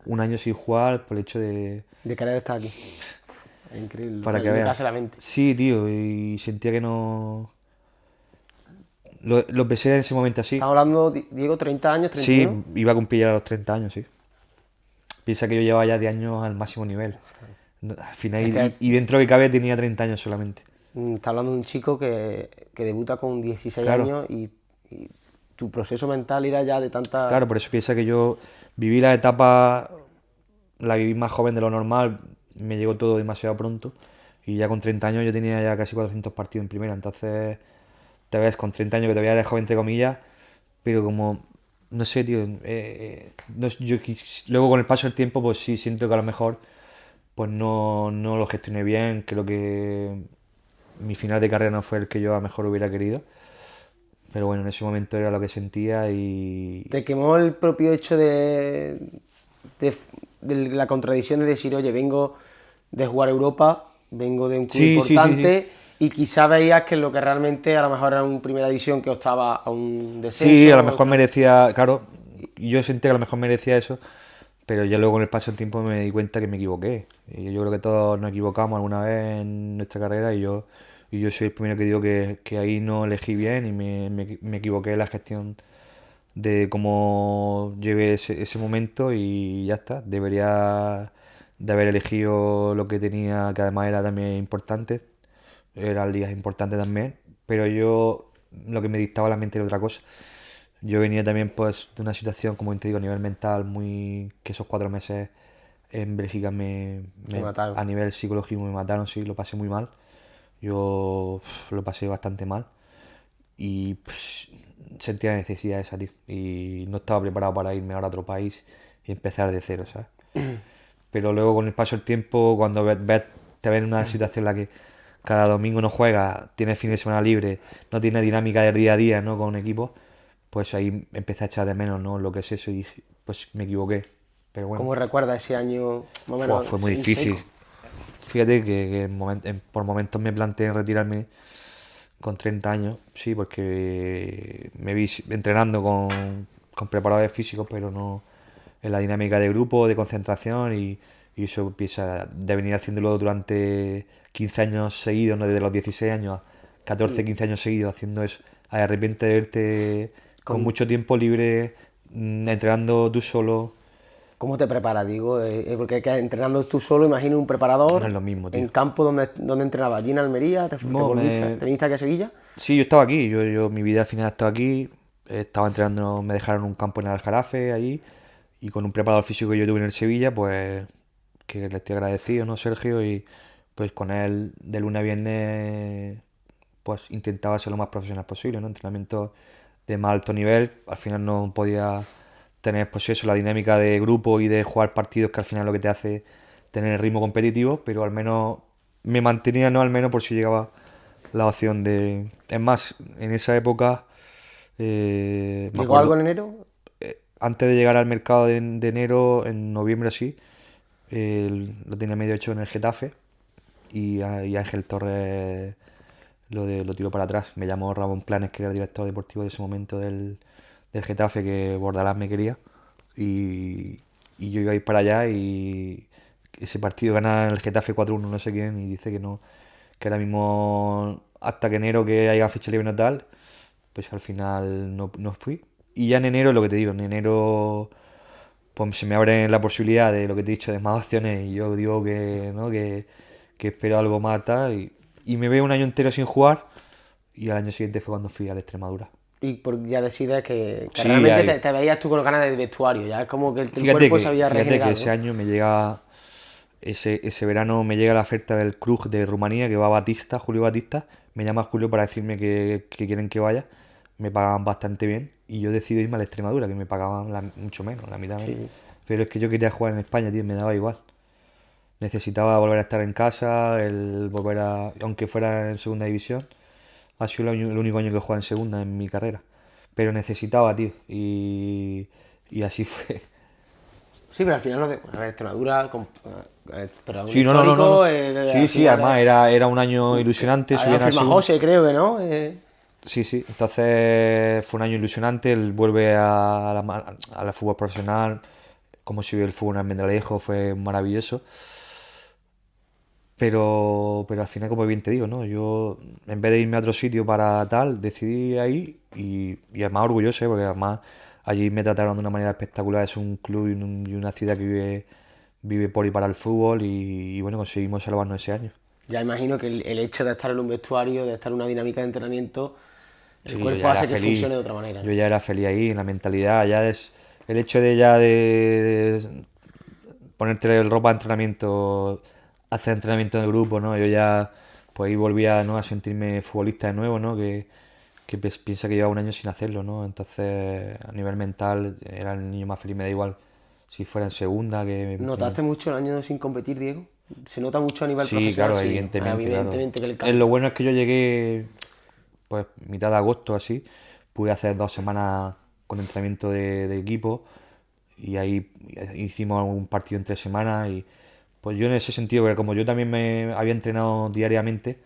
un año sin jugar por el hecho de... De querer estar aquí. Es increíble. Para que Lo que veas. hace la mente. Sí, tío, y sentía que no... Lo pensé en ese momento así. Estamos hablando, Diego, 30 años, 31. Sí, iba a cumplir a los 30 años, sí. Piensa que yo llevaba ya 10 años al máximo nivel. Al final, Es que y dentro que cabe tenía 30 años solamente. está hablando de un chico que debuta con 16 Claro, años y tu proceso mental irá ya de tanta... claro, por eso piensa que yo viví la etapa, la viví más joven de lo normal, me llegó todo demasiado pronto. Y ya con 30 años yo tenía ya casi 400 partidos en primera. Entonces, te ves con 30 años que todavía eres joven, entre comillas, pero como, no sé, tío, luego con el paso del tiempo, pues sí, siento que a lo mejor pues no lo gestioné bien, creo que mi final de carrera no fue el que yo a lo mejor hubiera querido, pero bueno, en ese momento era lo que sentía y... Te quemó el propio hecho de, de la contradicción de decir, oye, vengo de jugar Europa, vengo de un club Sí, sí, sí, sí. importante y quizá veías que lo que realmente a lo mejor era una primera división que optaba a un Sí, a lo descenso. mejor merecía, claro, yo sentía que a lo mejor merecía eso, pero ya luego con el paso del tiempo me di cuenta que me equivoqué. Y yo creo que todos nos equivocamos alguna vez en nuestra carrera y yo soy el primero que digo que ahí no elegí bien y me equivoqué en la gestión de cómo llevé ese momento y ya está. Debería de haber elegido lo que tenía, que además era también importante, eran ligas importantes también, pero yo lo que me dictaba la mente era otra cosa. Yo venía también pues de una situación, como te digo, a nivel mental, muy que esos 4 meses en Bélgica Te mataron. a nivel psicológico me mataron, sí, lo pasé muy mal. Yo lo pasé bastante mal y pues, sentía la necesidad esa, tío. Y no estaba preparado para irme ahora a otro país y empezar de cero, ¿sabes? Pero luego con el paso del tiempo, cuando te ves en una situación en la que cada domingo no juegas, tienes fin de semana libre, no tienes dinámica del día a día, ¿no? Con un equipo, pues ahí empecé a echar de menos, ¿no? Lo que es eso y dije, pues me equivoqué. Pero bueno, ¿Cómo recuerdas ese año más o menos fue muy en difícil. seco? Fíjate que por momentos me planteé retirarme con 30 años, sí, porque me vi entrenando con preparadores físicos, pero no en la dinámica de grupo, de concentración y y eso empieza de venir haciéndolo durante 15 años seguidos, ¿no? Desde los 16 años a 14, 15 años seguidos haciendo eso, de repente verte con mucho tiempo libre, entrenando tú solo. ¿Cómo te preparas? Digo, porque entrenando tú solo, imagino un preparador. No es lo mismo, tío. ¿En campo donde entrenabas? ¿Allí en Almería? ¿Te viniste aquí a Sevilla? Sí, yo estaba aquí, mi vida al final estaba aquí, estaba entrenando, me dejaron un campo en el Aljarafe allí, y con un preparador físico que yo tuve en el Sevilla, pues que le estoy agradecido, ¿no, Sergio? Y pues con él de lunes a viernes pues intentaba ser lo más profesional posible, ¿no? Entrenamiento de más alto nivel, al final no podía tener pues eso, la dinámica de grupo y de jugar partidos que al final lo que te hace tener el ritmo competitivo, pero al menos me mantenía, ¿no? Al menos por si llegaba la opción de... Es más, en esa época... me ¿Llegó acuerdo, algo en enero? antes de llegar al mercado de enero, en noviembre así, lo tenía medio hecho en el Getafe y Ángel Torres lo tiró para atrás. Me llamó Ramón Planes, que era el director deportivo de ese momento del Getafe, que Bordalás me quería, y yo iba a ir para allá, y ese partido gana el Getafe 4-1 no sé quién, y dice que no, que ahora mismo hasta que enero que haya ficha libre y tal, pues al final no fui. Y ya en enero, lo que te digo, en enero pues se me abre la posibilidad de lo que te he dicho, de más opciones, y yo digo que, ¿no? que espero algo más tal, y me veo un año entero sin jugar, y al año siguiente fue cuando fui al Extremadura. Y ya decides que Sí, realmente ahí. te veías tú con ganas de vestuario, ya es como que el Fíjate cuerpo se que, había fíjate que regenerado, ese ¿no? año me llega, ese verano me llega la oferta del Cluj de Rumanía, que va Batista, Julio Batista, me llama Julio para decirme que quieren que vaya, me pagaban bastante bien, y yo decido irme a la Extremadura, que me pagaban mucho menos, la mitad menos. Sí. Pero es que yo quería jugar en España, tío, me daba igual. Necesitaba volver a estar en casa, volver a, aunque fuera en segunda división. Ha sido el único año que he jugado en segunda en mi carrera. Pero necesitaba, tío. Y así fue. Sí, pero al final no a ver, Extremadura, pero un Sí, no, no, no, no, no. histórico, Sí, al sí, final además era un año ilusionante, habían subían a firmado segunda. José, creo que, ¿no? Sí, sí. Entonces fue un año ilusionante. Él vuelve a la fútbol profesional. Como si el fútbol en Almendralejo, fue maravilloso. Pero al final, como bien te digo, ¿no? Yo, en vez de irme a otro sitio para tal, decidí ahí, y además orgulloso, ¿eh? Porque además allí me trataron de una manera espectacular. Es un club y una ciudad que vive por y para el fútbol, y bueno, conseguimos salvarnos ese año. Ya imagino que el hecho de estar en un vestuario, de estar en una dinámica de entrenamiento, el Sí, yo cuerpo ya era hace que feliz, funcione de otra manera, yo ¿no? ya era feliz ahí, en la mentalidad, ya es el hecho de ya de ponerte ropa de entrenamiento, hacer entrenamiento de grupo, ¿no? Yo ya, pues ahí volvía, ¿no? a sentirme futbolista de nuevo, ¿no? Que piensa que lleva un año sin hacerlo, ¿no? Entonces, a nivel mental, era el niño más feliz, me da igual si fuera en segunda, que en ¿Notaste mucho el año sin competir, Diego? ¿Se nota mucho a nivel Sí, profesional? claro, Sí, evidentemente, claro. evidentemente que el Lo cambio. bueno es que yo llegué, pues, mitad de agosto, así, pude hacer 2 semanas con entrenamiento de equipo, y ahí hicimos un partido en 3 semanas, y pues yo en ese sentido, porque como yo también me había entrenado diariamente,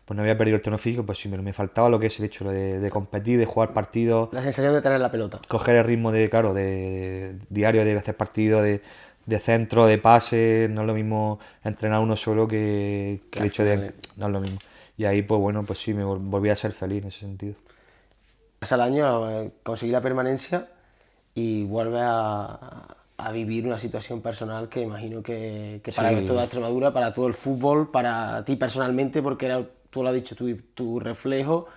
pues no había perdido el tono físico, pues sí, me faltaba lo que es el hecho de competir, de jugar partidos, La sensación de tener la pelota. coger el ritmo de, claro, de diario, de hacer partidos, de centro, de pase. No es lo mismo entrenar uno solo que el Al hecho final, de... No es lo mismo. Y ahí, pues bueno, pues sí, me volví a ser feliz en ese sentido. pasa el año, conseguí la permanencia y vuelve a vivir una situación personal que imagino que para toda Sí, Extremadura, para todo el fútbol, para ti personalmente, porque era, tú lo has dicho, tu reflejo,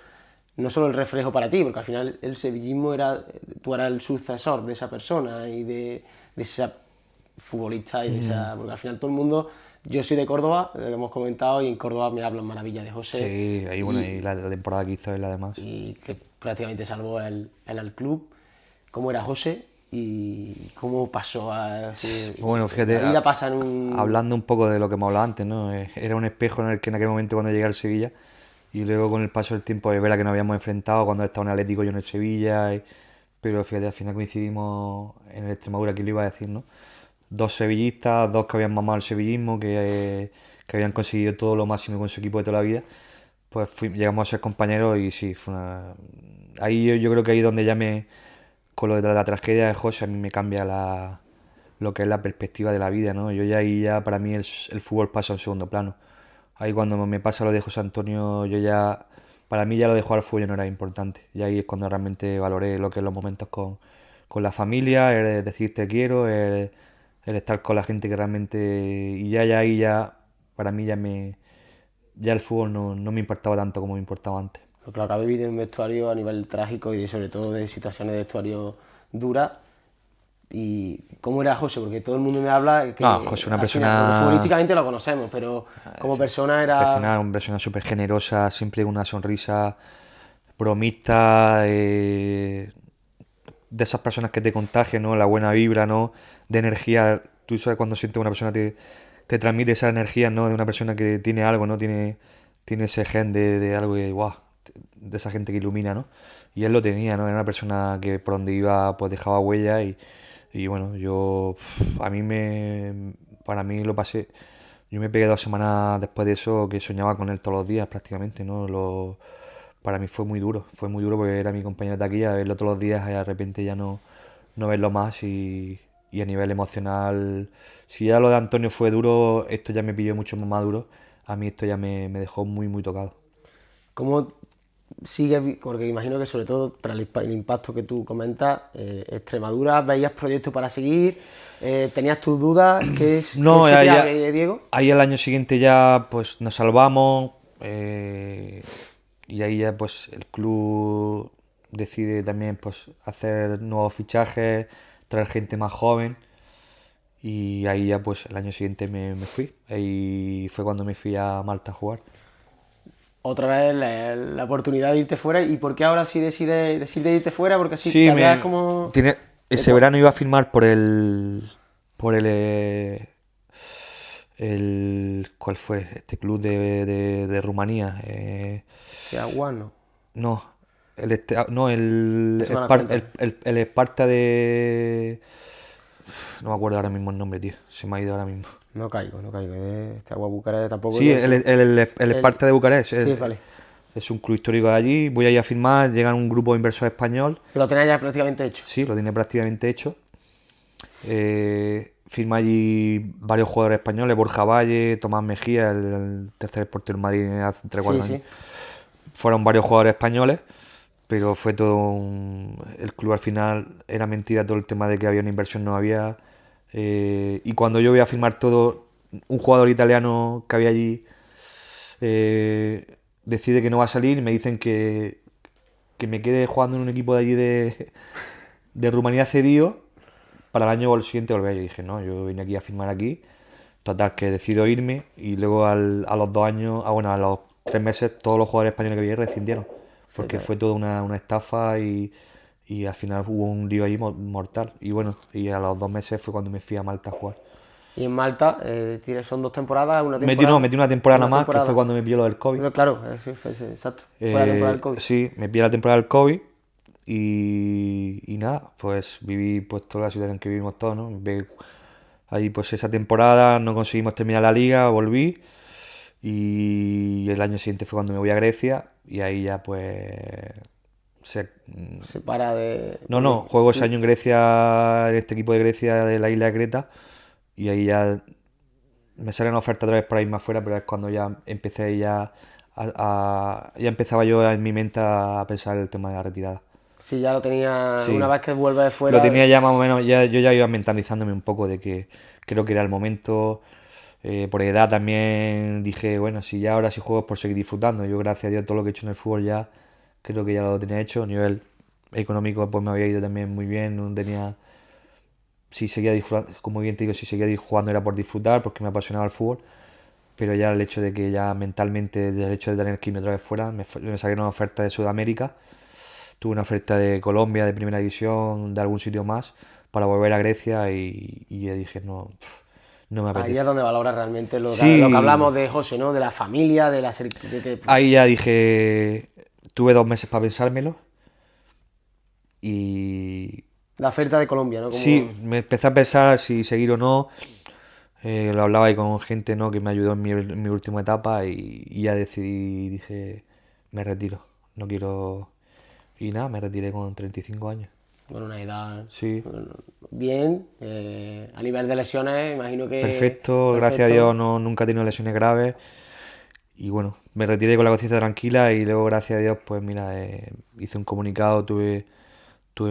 no solo el reflejo para ti, porque al final el sevillismo era, tú eras el sucesor de esa persona y de esa futbolista y de esa, porque al final todo el mundo, yo soy de Córdoba, lo hemos comentado, y en Córdoba me hablan maravillas de José sí, ahí bueno, y la temporada que hizo él además. y que prácticamente salvó al club. ¿Cómo era José y cómo pasó a... Bueno, la fíjate, vida pasa en un... hablando un poco de lo que hemos hablado antes, ¿no? Era un espejo en el que en aquel momento cuando llegué al Sevilla, y luego con el paso del tiempo es verdad que nos habíamos enfrentado cuando él estaba en el Atlético, yo en el Sevilla, pero fíjate, al final coincidimos en el Extremadura, que lo iba a decir, ¿no? Dos sevillistas, dos que habían mamado el sevillismo, que habían conseguido todo lo máximo con su equipo de toda la vida, pues llegamos a ser compañeros, y sí, fue una... Ahí yo creo que ahí donde ya con lo de la tragedia de José, a mí lo que es la perspectiva de la vida, ¿no? Yo ya ahí ya para mí el fútbol pasa a un segundo plano. Ahí cuando me pasa lo de José Antonio, yo ya, para mí ya lo de jugar al fútbol ya no era importante. Y ahí es cuando realmente valoré lo que es los momentos con la familia, el decir te quiero, el estar con la gente que realmente... Y ya ahí ya, para mí ya el fútbol no me importaba tanto como me importaba antes. Porque lo que ha vivido en un vestuario a nivel trágico y sobre todo de situaciones de vestuario duras. ¿Y cómo era José? Porque todo el mundo me habla que No, José, una al final, porque persona futbolísticamente lo conocemos, pero como persona era... excepcional, una persona súper generosa, siempre con una sonrisa bromista, de esas personas que te contagian, ¿no? La buena vibra, ¿no? De energía. Tú sabes cuando sientes que una persona te transmite esa energía, ¿no? De una persona que tiene algo, ¿no? Tiene ese gen de algo que, guau, de esa gente que ilumina, ¿no? Y él lo tenía, ¿no? Era una persona que por donde iba, pues dejaba huella y bueno, para mí lo pasé. Yo me pegué 2 semanas después de eso que soñaba con él todos los días prácticamente, ¿no? Para mí fue muy duro porque era mi compañero de taquilla, verlo todos los días y de repente ya no verlo más y a nivel emocional, si ya lo de Antonio fue duro, esto ya me pilló mucho más maduro, a mí esto ya me dejó muy, muy tocado. ¿Cómo sigue? Porque imagino que sobre todo tras el impacto que tú comentas, Extremadura, ¿veías proyectos para seguir? ¿Tenías tus dudas? No, ¿Qué se ya, Diego? ahí el año siguiente ya pues nos salvamos y ahí ya pues el club decide también pues hacer nuevos fichajes, traer gente más joven y ahí ya pues el año siguiente me fui. Ahí fue cuando me fui a Malta a jugar. Otra vez la oportunidad de irte fuera. ¿Y por qué ahora sí decides irte fuera? Porque así Sí, te habías como... ese verano iba a firmar por el ¿cuál fue? Este club de Rumanía. Ya, guano. No, no, el, Eso me lo has comentado. el Esparta de... No me acuerdo ahora mismo el nombre, tío. Se me ha ido ahora mismo. No caigo. Este Agua Bucarest tampoco. Sí, el Esparta de Bucarest. Sí, vale. Es un club histórico de allí. Voy a ir a firmar. Llega un grupo de inversores español. Que lo tenías ya prácticamente hecho. Sí, lo tiene prácticamente hecho. Firma allí varios jugadores españoles. Borja Valle, Tomás Mejía, el tercer portero del Madrid hace 3 4 Sí, años. sí. Fueron varios jugadores españoles. Pero fue todo el club al final era mentira todo el tema de que había una inversión, no había. Y cuando yo voy a firmar todo, un jugador italiano que había allí decide que no va a salir y me dicen que me quede jugando en un equipo de allí de Rumanía cedido para el año siguiente volver. Yo dije, no, yo vine aquí a firmar aquí. Total, que decido irme y luego a los 2 años, a los 3 meses, todos los jugadores españoles que había rescindieron. Porque claro. fue toda una estafa y al final hubo un lío ahí mortal. Y bueno, y a los 2 meses fue cuando me fui a Malta a jugar. Y en Malta, son 2 temporadas, una temporada. Metí una temporada Una nada más, que temporada. fue cuando me pilló lo del COVID. Pero claro, sí, sí, exacto. Fue la temporada del COVID. Sí, me pilló la temporada del COVID y nada, pues viví pues toda la situación que vivimos todos, ¿no? Ahí pues esa temporada no conseguimos terminar la liga, volví y el año siguiente fue cuando me voy a Grecia y ahí ya pues... Se para de... No, juego ese año en Grecia, en este equipo de Grecia de la isla de Creta y ahí ya me sale una oferta otra vez para irme afuera, pero es cuando ya empecé ya empezaba yo en mi mente a pensar el tema de la retirada. Sí, ya lo tenía. Sí. Una vez que vuelves de fuera. Lo tenía ya más o menos, yo ya iba mentalizándome un poco de que creo que era el momento. Por edad también dije, bueno, si ya ahora sí juego es por seguir disfrutando. Yo gracias a Dios todo lo que he hecho en el fútbol ya creo que ya lo tenía hecho. A nivel económico pues me había ido también muy bien. No tenía, si seguía disfrutando, como bien te digo, si seguía jugando era por disfrutar, porque me apasionaba el fútbol. Pero ya el hecho de que ya mentalmente, el hecho de tener que irme otra vez fuera, me salieron una oferta de Sudamérica. Tuve una oferta de Colombia, de Primera División, de algún sitio más, para volver a Grecia y ya dije, no me Ahí apetece. es donde valoras realmente Sí. lo que hablamos de José, ¿no? De la familia, de la... Ahí ya dije, tuve 2 meses para pensármelo y La oferta de Colombia, ¿no? Como... sí, me empecé a pensar si seguir o no. Lo hablaba ahí con gente, ¿no? Que me ayudó en mi última etapa y ya decidí, dije, me retiro, no quiero... Y nada, me retiré con 35 años. Con una edad Sí. bien, a nivel de lesiones, imagino que... Perfecto, gracias a Dios no, nunca he tenido lesiones graves. Y bueno, me retiré con la conciencia tranquila y luego, gracias a Dios, pues mira, hice un comunicado, tuve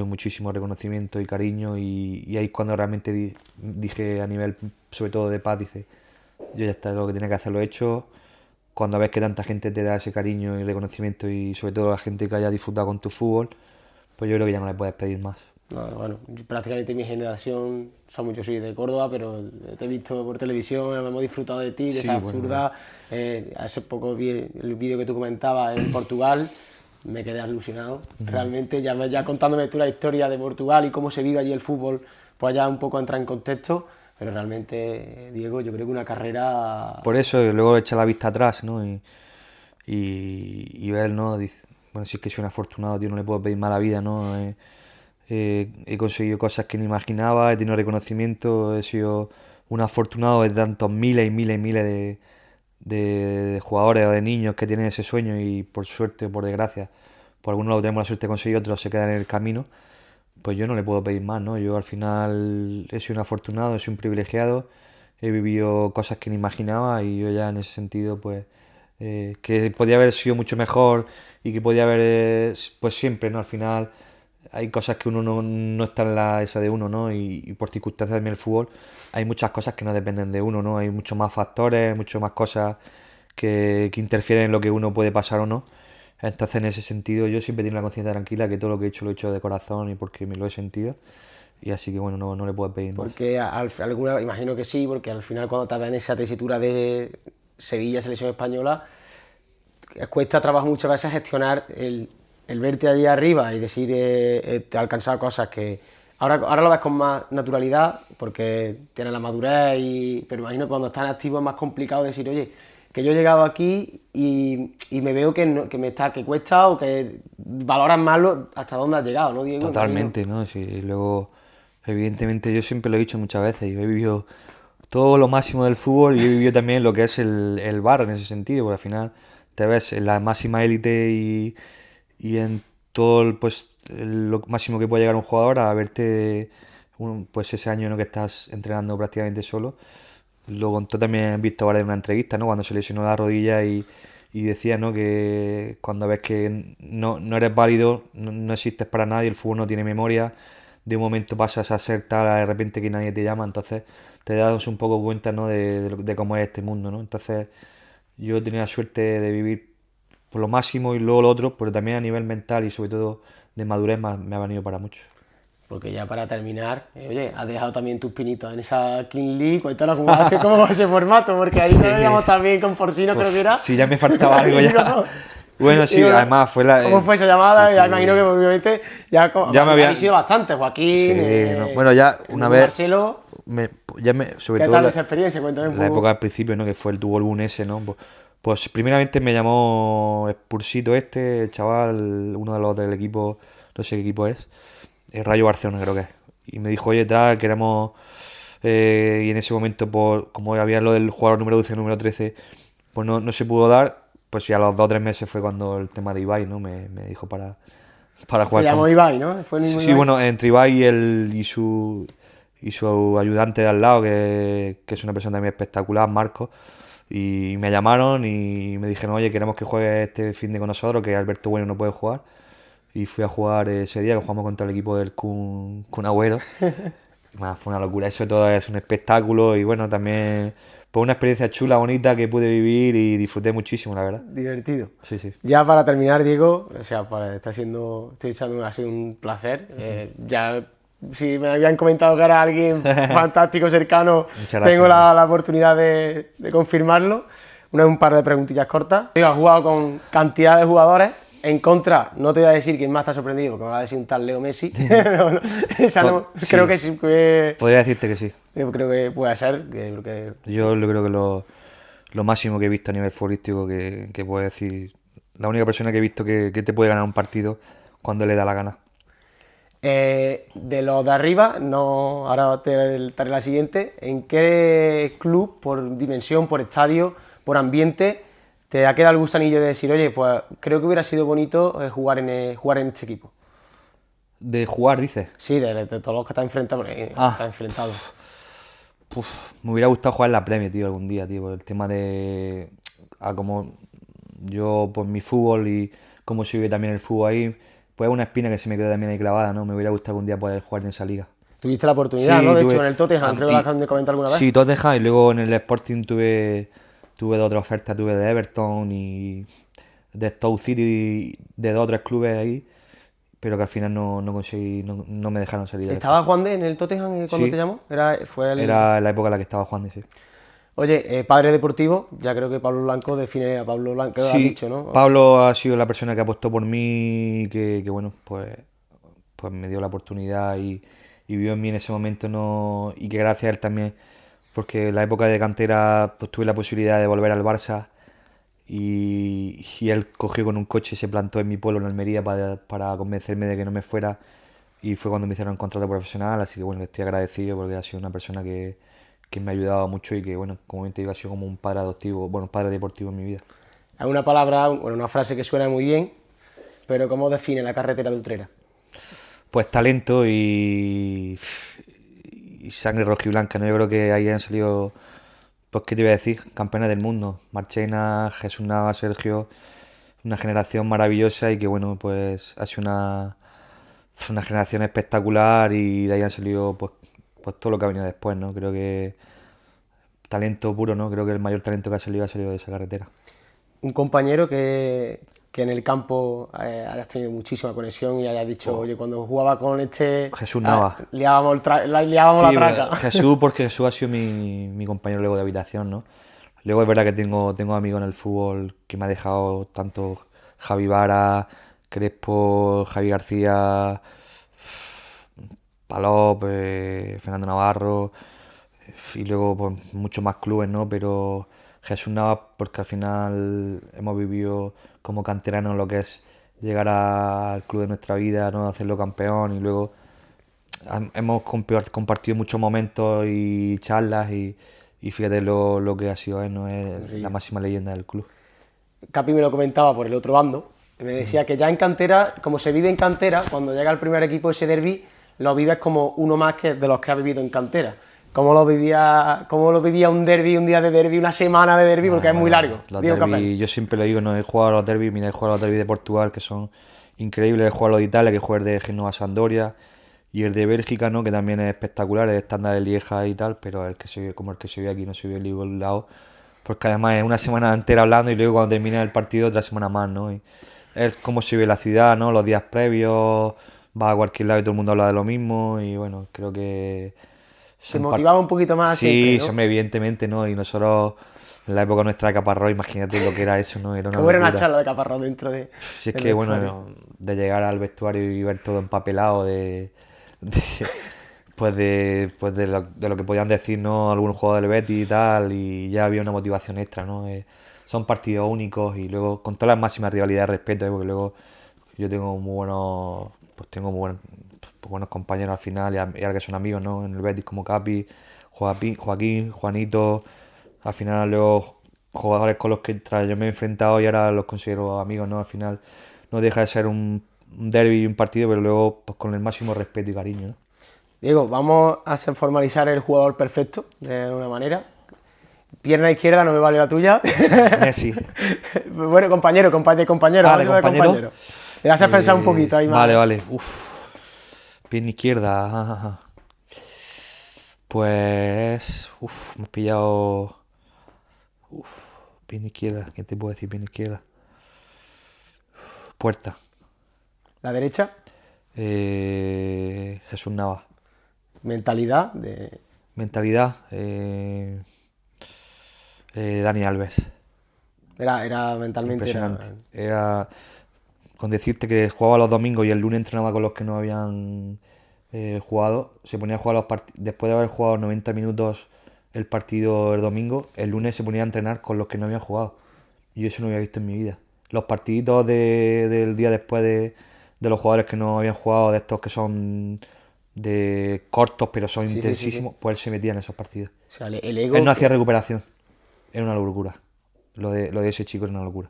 muchísimo reconocimiento y cariño y ahí es cuando realmente dije a nivel, sobre todo de paz, dice, yo ya está, lo que tenía que hacer lo he hecho. Cuando ves que tanta gente te da ese cariño y reconocimiento y sobre todo la gente que haya disfrutado con tu fútbol, pues yo creo que ya no le puedes pedir más. No, bueno, prácticamente mi generación, yo soy de Córdoba, pero te he visto por televisión, hemos disfrutado de ti, de Sí, esa bueno, absurda. Hace poco vi el vídeo que tú comentabas en Portugal, me quedé alucinado. Realmente, ya contándome tú la historia de Portugal y cómo se vive allí el fútbol, pues ya un poco entra en contexto, pero realmente, Diego, yo creo que una carrera... por eso luego echa la vista atrás, ¿no? Y ver, ¿no? Bueno, si es que soy un afortunado, tío, no le puedo pedir mala vida, ¿no? He conseguido cosas que no imaginaba, he tenido reconocimiento, he sido un afortunado de tantos miles y miles y miles de jugadores o de niños que tienen ese sueño y por suerte o por desgracia, por algunos lo tenemos la suerte de conseguir, otros se quedan en el camino, pues yo no le puedo pedir más, ¿no? Yo al final he sido un afortunado, he sido un privilegiado, he vivido cosas que no imaginaba y yo ya en ese sentido, pues, que podía haber sido mucho mejor y que podía haber, pues siempre, ¿no? Al final hay cosas que uno no está en la esa de uno, ¿no? Y por circunstancias también el fútbol hay muchas cosas que no dependen de uno, ¿no? Hay muchos más factores, muchas más cosas que interfieren en lo que uno puede pasar o no. Entonces, en ese sentido, yo siempre tengo la conciencia tranquila que todo lo que he hecho lo he hecho de corazón y porque me lo he sentido. Y así que, bueno, no le puedo pedir más. Porque alguna, imagino que sí, porque al final cuando estás en esa tesitura de Sevilla, selección española, cuesta trabajo muchas veces gestionar el verte allí arriba y decir, alcanzar cosas que ahora lo ves con más naturalidad porque tienes la madurez, pero imagino que cuando estás en activo es más complicado decir, oye, que yo he llegado aquí y me veo que cuesta o que valoras más hasta dónde has llegado, ¿no, Diego? Totalmente, ¿no? Sí, luego, evidentemente, yo siempre lo he dicho muchas veces, yo he vivido todo lo máximo del fútbol y he vivido también lo que es el bar en ese sentido, porque al final te ves en la máxima élite y en todo lo máximo que puede llegar un jugador a verte pues ese año en el que estás entrenando prácticamente solo. Lo contó también Víctor Vara en una entrevista, ¿no? Cuando se lesionó la rodilla y decía, ¿no? Que cuando ves que no eres válido, no existes para nadie, el fútbol no tiene memoria, de un momento pasas a ser tal de repente que nadie te llama, entonces te das un poco cuenta, ¿no? De cómo es este mundo, ¿no? Entonces yo he tenido la suerte de vivir por lo máximo y luego lo otro, pero también a nivel mental y sobre todo de madurez me ha venido para mucho. Porque ya para terminar, oye, has dejado también tus pinitos en esa King League, cuéntanos cómo va ese formato, porque ahí nos veíamos también con Porcino, creo que era. Sí, ya me faltaba algo ya. Bueno, sí, bueno, además fue la... ¿Cómo fue esa llamada? Sí, ya sí. imagino que obviamente ya me había... habéis sido bastante, Joaquín, Sí, no, bueno, ya una vez... Marcelo. Sobre ¿Qué todo tal esa experiencia? Cuéntame un la poco. época al principio, ¿no? Que fue el Tubo ese, ¿no? Pues primeramente me llamó Spursito el chaval, uno de los del equipo, no sé qué equipo es, Rayo Barcelona creo que es. Y me dijo, oye, tal, queremos... y en ese momento, pues, como había lo del jugador número 12 y número 13, pues no se pudo dar. Pues ya a los 2 o 3 meses fue cuando el tema de Ibai, ¿no? Me dijo para jugar Te llamó Ibai, ¿no? ¿Fue el mismo Sí, Ibai? bueno, entre Ibai y su ayudante de al lado, que es una persona también espectacular, Marco. Y me llamaron y me dijeron, oye, queremos que juegues este fin de con nosotros, que Alberto Bueno no puede jugar. Y fui a jugar ese día, que jugamos contra el equipo del Kun Agüero. Bueno, fue una locura, eso todo es un espectáculo y bueno, también pues una experiencia chula, bonita que pude vivir y disfruté muchísimo, la verdad. Divertido. Sí, sí. Ya para terminar, Diego, o sea, ha sido un placer. Ya, si me habían comentado que era alguien fantástico, cercano, tengo la oportunidad de confirmarlo. Un par de preguntillas cortas. Has jugado con cantidad de jugadores. En contra, no te voy a decir quién más te ha sorprendido, porque me va a decir un tal Leo Messi. Pero no, Sí. Creo que sí. Podría decirte que sí. Yo creo que puede ser. Yo creo que lo máximo que he visto a nivel futbolístico que puedo decir, la única persona que he visto que te puede ganar un partido cuando le da la gana. De los de arriba, no, ahora te daré la siguiente. ¿En qué club, por dimensión, por estadio, por ambiente, te ha quedado el gusanillo de decir, oye, pues creo que hubiera sido bonito jugar en este equipo? De jugar, dices. Sí, de todos los que estás enfrentado, porque Ah. estás enfrentado. Me hubiera gustado jugar en la Premier, tío, algún día, tío. Por el tema de... como yo, pues mi fútbol y cómo se vive también el fútbol ahí, pues es una espina que se me quedó también ahí clavada, ¿no? Me hubiera gustado algún día poder jugar en esa liga. Tuviste la oportunidad, ¿no? De hecho, en el Tottenham, creo que y- la acaban de comentar alguna vez. Sí, Tottenham, y luego en el Sporting tuve de otras ofertas, tuve de Everton y de Stoke City, de 2 o 3 clubes ahí, pero que al final no conseguí, no me dejaron salir de ¿Estaba Juan de en el Tottenham cuando Sí. te llamó? Era la época en la que estaba jugando, sí. Oye, padre deportivo, ya creo que Pablo Blanco define a Pablo Blanco, lo has Sí, dicho, ¿no? Pablo ha sido la persona que apostó por mí, que bueno, pues me dio la oportunidad y vio en mí en ese momento, no, y que gracias a él también, porque en la época de cantera pues tuve la posibilidad de volver al Barça y él cogió con un coche y se plantó en mi pueblo, en Almería, para convencerme de que no me fuera, y fue cuando me hicieron un contrato profesional, así que bueno, le estoy agradecido porque ha sido una persona que me ha ayudado mucho y que bueno, como te digo, ha sido como un padre adoptivo, bueno, un padre deportivo en mi vida. Hay una palabra, bueno, una frase que suena muy bien, pero ¿cómo define la carretera de Utrera? Pues talento y sangre rojiblanca, ¿no? Yo creo que ahí han salido, pues qué te voy a decir, campeones del mundo. Marchena, Jesús Nava, Sergio, una generación maravillosa y que bueno, pues ha sido una generación espectacular y de ahí han salido pues todo lo que ha venido después, ¿no? Creo que talento puro, ¿no? Creo que el mayor talento que ha salido de esa carretera. Un compañero que en el campo hayas tenido muchísima conexión y hayas dicho, oye, cuando jugaba con este... Jesús Nava. liábamos liábamos Sí, la pero traca. Jesús, porque Jesús ha sido mi compañero luego de habitación, ¿no? Luego es verdad que tengo amigos en el fútbol que me ha dejado tanto Javi Vara, Crespo, Javi García, Palop, Fernando Navarro y luego pues muchos más clubes, ¿no? Pero Jesús Nava, porque al final hemos vivido como canteranos lo que es llegar al club de nuestra vida, ¿no? Hacerlo campeón y luego hemos compartido muchos momentos y charlas y fíjate lo que ha sido él, ¿no? Es la máxima leyenda del club. Capi me lo comentaba por el otro bando, y me decía que ya en cantera, como se vive en cantera, cuando llega el primer equipo ese derbi, lo vives como uno más que de los que ha vivido en cantera. Cómo lo vivía un derbi, un día de derbi, una semana de derbi, porque es muy largo? Los Diego derbis, Capel. yo siempre lo digo, no he jugado a los derbis, mira, he jugado a los derbis de Portugal que son increíbles, he jugado a los de Italia, que juego el de Genoa Sampdoria y el de Bélgica, ¿no? Que también es espectacular, es estándar de Lieja y tal, pero como el que se ve aquí no se ve en ningún lado, porque además es una semana entera hablando y luego cuando termina el partido otra semana más, ¿no? Y es como se ve la ciudad, ¿no? Los días previos, vas a cualquier lado y todo el mundo habla de lo mismo y bueno, creo que Se motivaba un poquito más sí, siempre, ¿no? evidentemente, ¿no? Y nosotros, en la época nuestra de Caparrós, imagínate lo que era eso, ¿no? Era una ¿Cómo era una locura. charla de Caparrós dentro de, Si es del que, vestuario? bueno, de llegar al vestuario y ver todo empapelado de- de lo que podían decir, ¿no? Algunos jugadores del Betis y tal, y ya había una motivación extra, ¿no? Son partidos únicos y luego con todas las máximas rivalidades de respeto, porque luego yo tengo buenos compañeros al final y ahora que son amigos, ¿no? En el Betis como Capi, Joaquín, Juanito, al final luego jugadores con los que yo me he enfrentado y ahora los considero amigos, ¿no? Al final no deja de ser un derbi y un partido, pero luego pues con el máximo respeto y cariño, ¿no? Diego, vamos a formalizar el jugador perfecto, de alguna manera. Pierna izquierda, no me vale la tuya. Messi. Bueno, compañero, de compañero. Ah, vamos de a hablar compañero. Le haces pensar un poquito ahí más. Vale. Uf. Pierna izquierda. Ajá. Pues. Uf, me has pillado. Uf. Pierna izquierda. ¿Qué te puedo decir? Pierna izquierda. Puerta. La derecha, Jesús Nava. mentalidad de... Mentalidad. Dani Alves. Era mentalmente... Impresionante. Era. Con decirte que jugaba los domingos y el lunes entrenaba con los que no habían jugado, se ponía a jugar después de haber jugado 90 minutos el partido el domingo, el lunes se ponía a entrenar con los que no habían jugado. Y yo eso no había visto en mi vida. Los partiditos del día después de los jugadores que no habían jugado, de estos que son de cortos pero son Sí, intensísimos, pues él se metía en esos partidos. O sea, el ego Él no hacía recuperación. Era una locura. Lo de ese chico era una locura.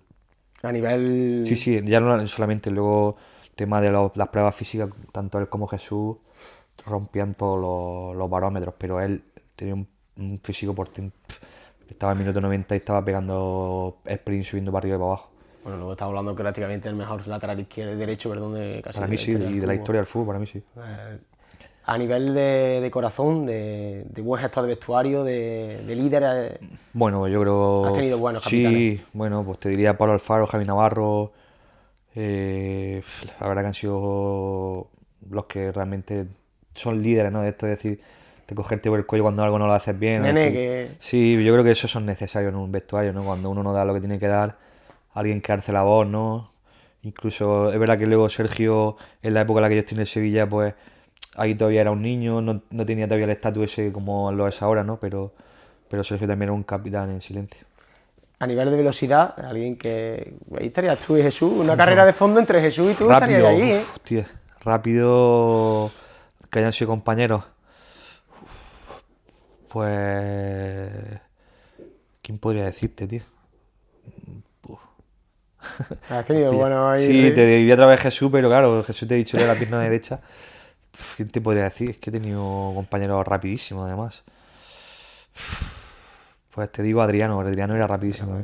a nivel... Sí, ya no solamente luego tema de las pruebas físicas, tanto él como Jesús rompían todos los barómetros, pero él tenía un físico potente. Estaba en minuto 90 y estaba pegando sprint subiendo para arriba y para abajo. Bueno, luego estamos hablando que prácticamente el mejor lateral izquierdo, derecho, perdón, de casi Para mí sí, y de la historia del fútbol, para mí sí. A nivel de corazón, de buen gestor de vestuario, de líder. Bueno, yo creo. Has tenido buenos capitanes. Sí, bueno, pues te diría Pablo Alfaro, Javi Navarro. La verdad que han sido los que realmente son líderes, ¿no? De esto, es decir, de cogerte por el cuello cuando algo no lo haces bien. Nene, decir, que... Sí, yo creo que esos son necesarios en un vestuario, ¿no? Cuando uno no da lo que tiene que dar, alguien que alce la voz, ¿no? Incluso es verdad que luego Sergio, en la época en la que yo estoy en el Sevilla, pues ahí todavía era un niño, no tenía todavía el estatus ese como lo es ahora, ¿no? Pero Sergio también era un capitán en silencio. A nivel de velocidad, alguien que... Ahí estarías tú y Jesús, una carrera de fondo entre Jesús y tú Rápido, estarías ahí, ¿eh? Tío, rápido, que hayan sido compañeros. Pues... ¿Quién podría decirte, tío? Has tenido bueno ahí... Sí, te diría otra vez Jesús, pero claro, Jesús te he dicho de la pierna derecha. ¿Quién te podría decir? Es que he tenido compañeros rapidísimos, además. Pues te digo Adriano era rapidísimo.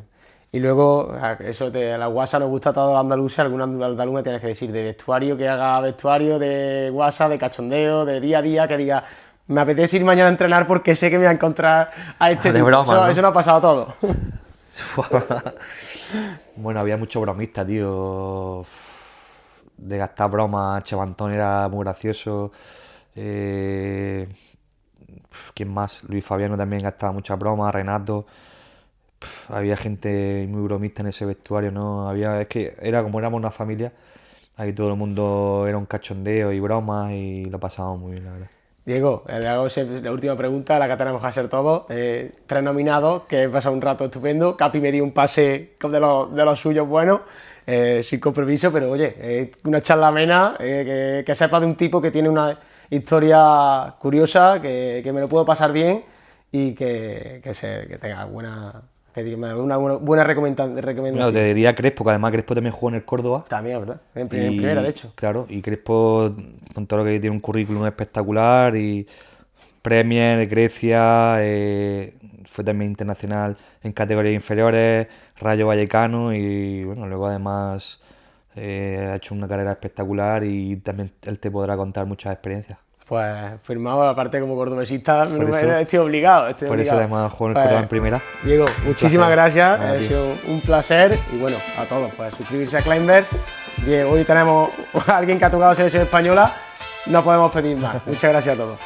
Y luego, eso a la guasa nos gusta a todos los andaluces, algún andaluz me tienes que decir de vestuario, que haga vestuario, de guasa, de cachondeo, de día a día, que diga, me apetece ir mañana a entrenar porque sé que me voy a encontrar a este De tipo. broma, ¿no? Eso no ha pasado todo. Bueno, había mucho bromista, tío. De gastar bromas, Chema Antón era muy gracioso. ¿Quién más? Luis Fabiano también gastaba muchas bromas, Renato. Había gente muy bromista en ese vestuario, ¿no? Es que era como éramos una familia, ahí todo el mundo era un cachondeo y bromas y lo pasábamos muy bien, la verdad. Diego, le hago la última pregunta, la que tenemos que hacer todos. 3 nominados, que he pasado un rato estupendo. Capi me dio un pase de los suyos buenos, sin compromiso, pero oye, una charla amena, que sepa de un tipo que tiene una historia curiosa, que me lo puedo pasar bien y que tenga una buena recomendación. Bueno, te diría Crespo, que además Crespo también jugó en el Córdoba. También, ¿verdad? En primera, de hecho. Claro, y Crespo, con todo lo que tiene un currículum espectacular, y Premier, Grecia, fue también internacional en categorías inferiores, Rayo Vallecano, y bueno, luego además ha hecho una carrera espectacular y también él te podrá contar muchas experiencias. Pues firmado, aparte como cordobesista, estoy obligado. Por eso además juego en el Córdoba en primera. Diego, muchísimas gracias, ha sido un placer y bueno, a todos, pues suscribirse a Climbers. Hoy tenemos a alguien que ha tocado selección española, no podemos pedir más. Muchas gracias a todos.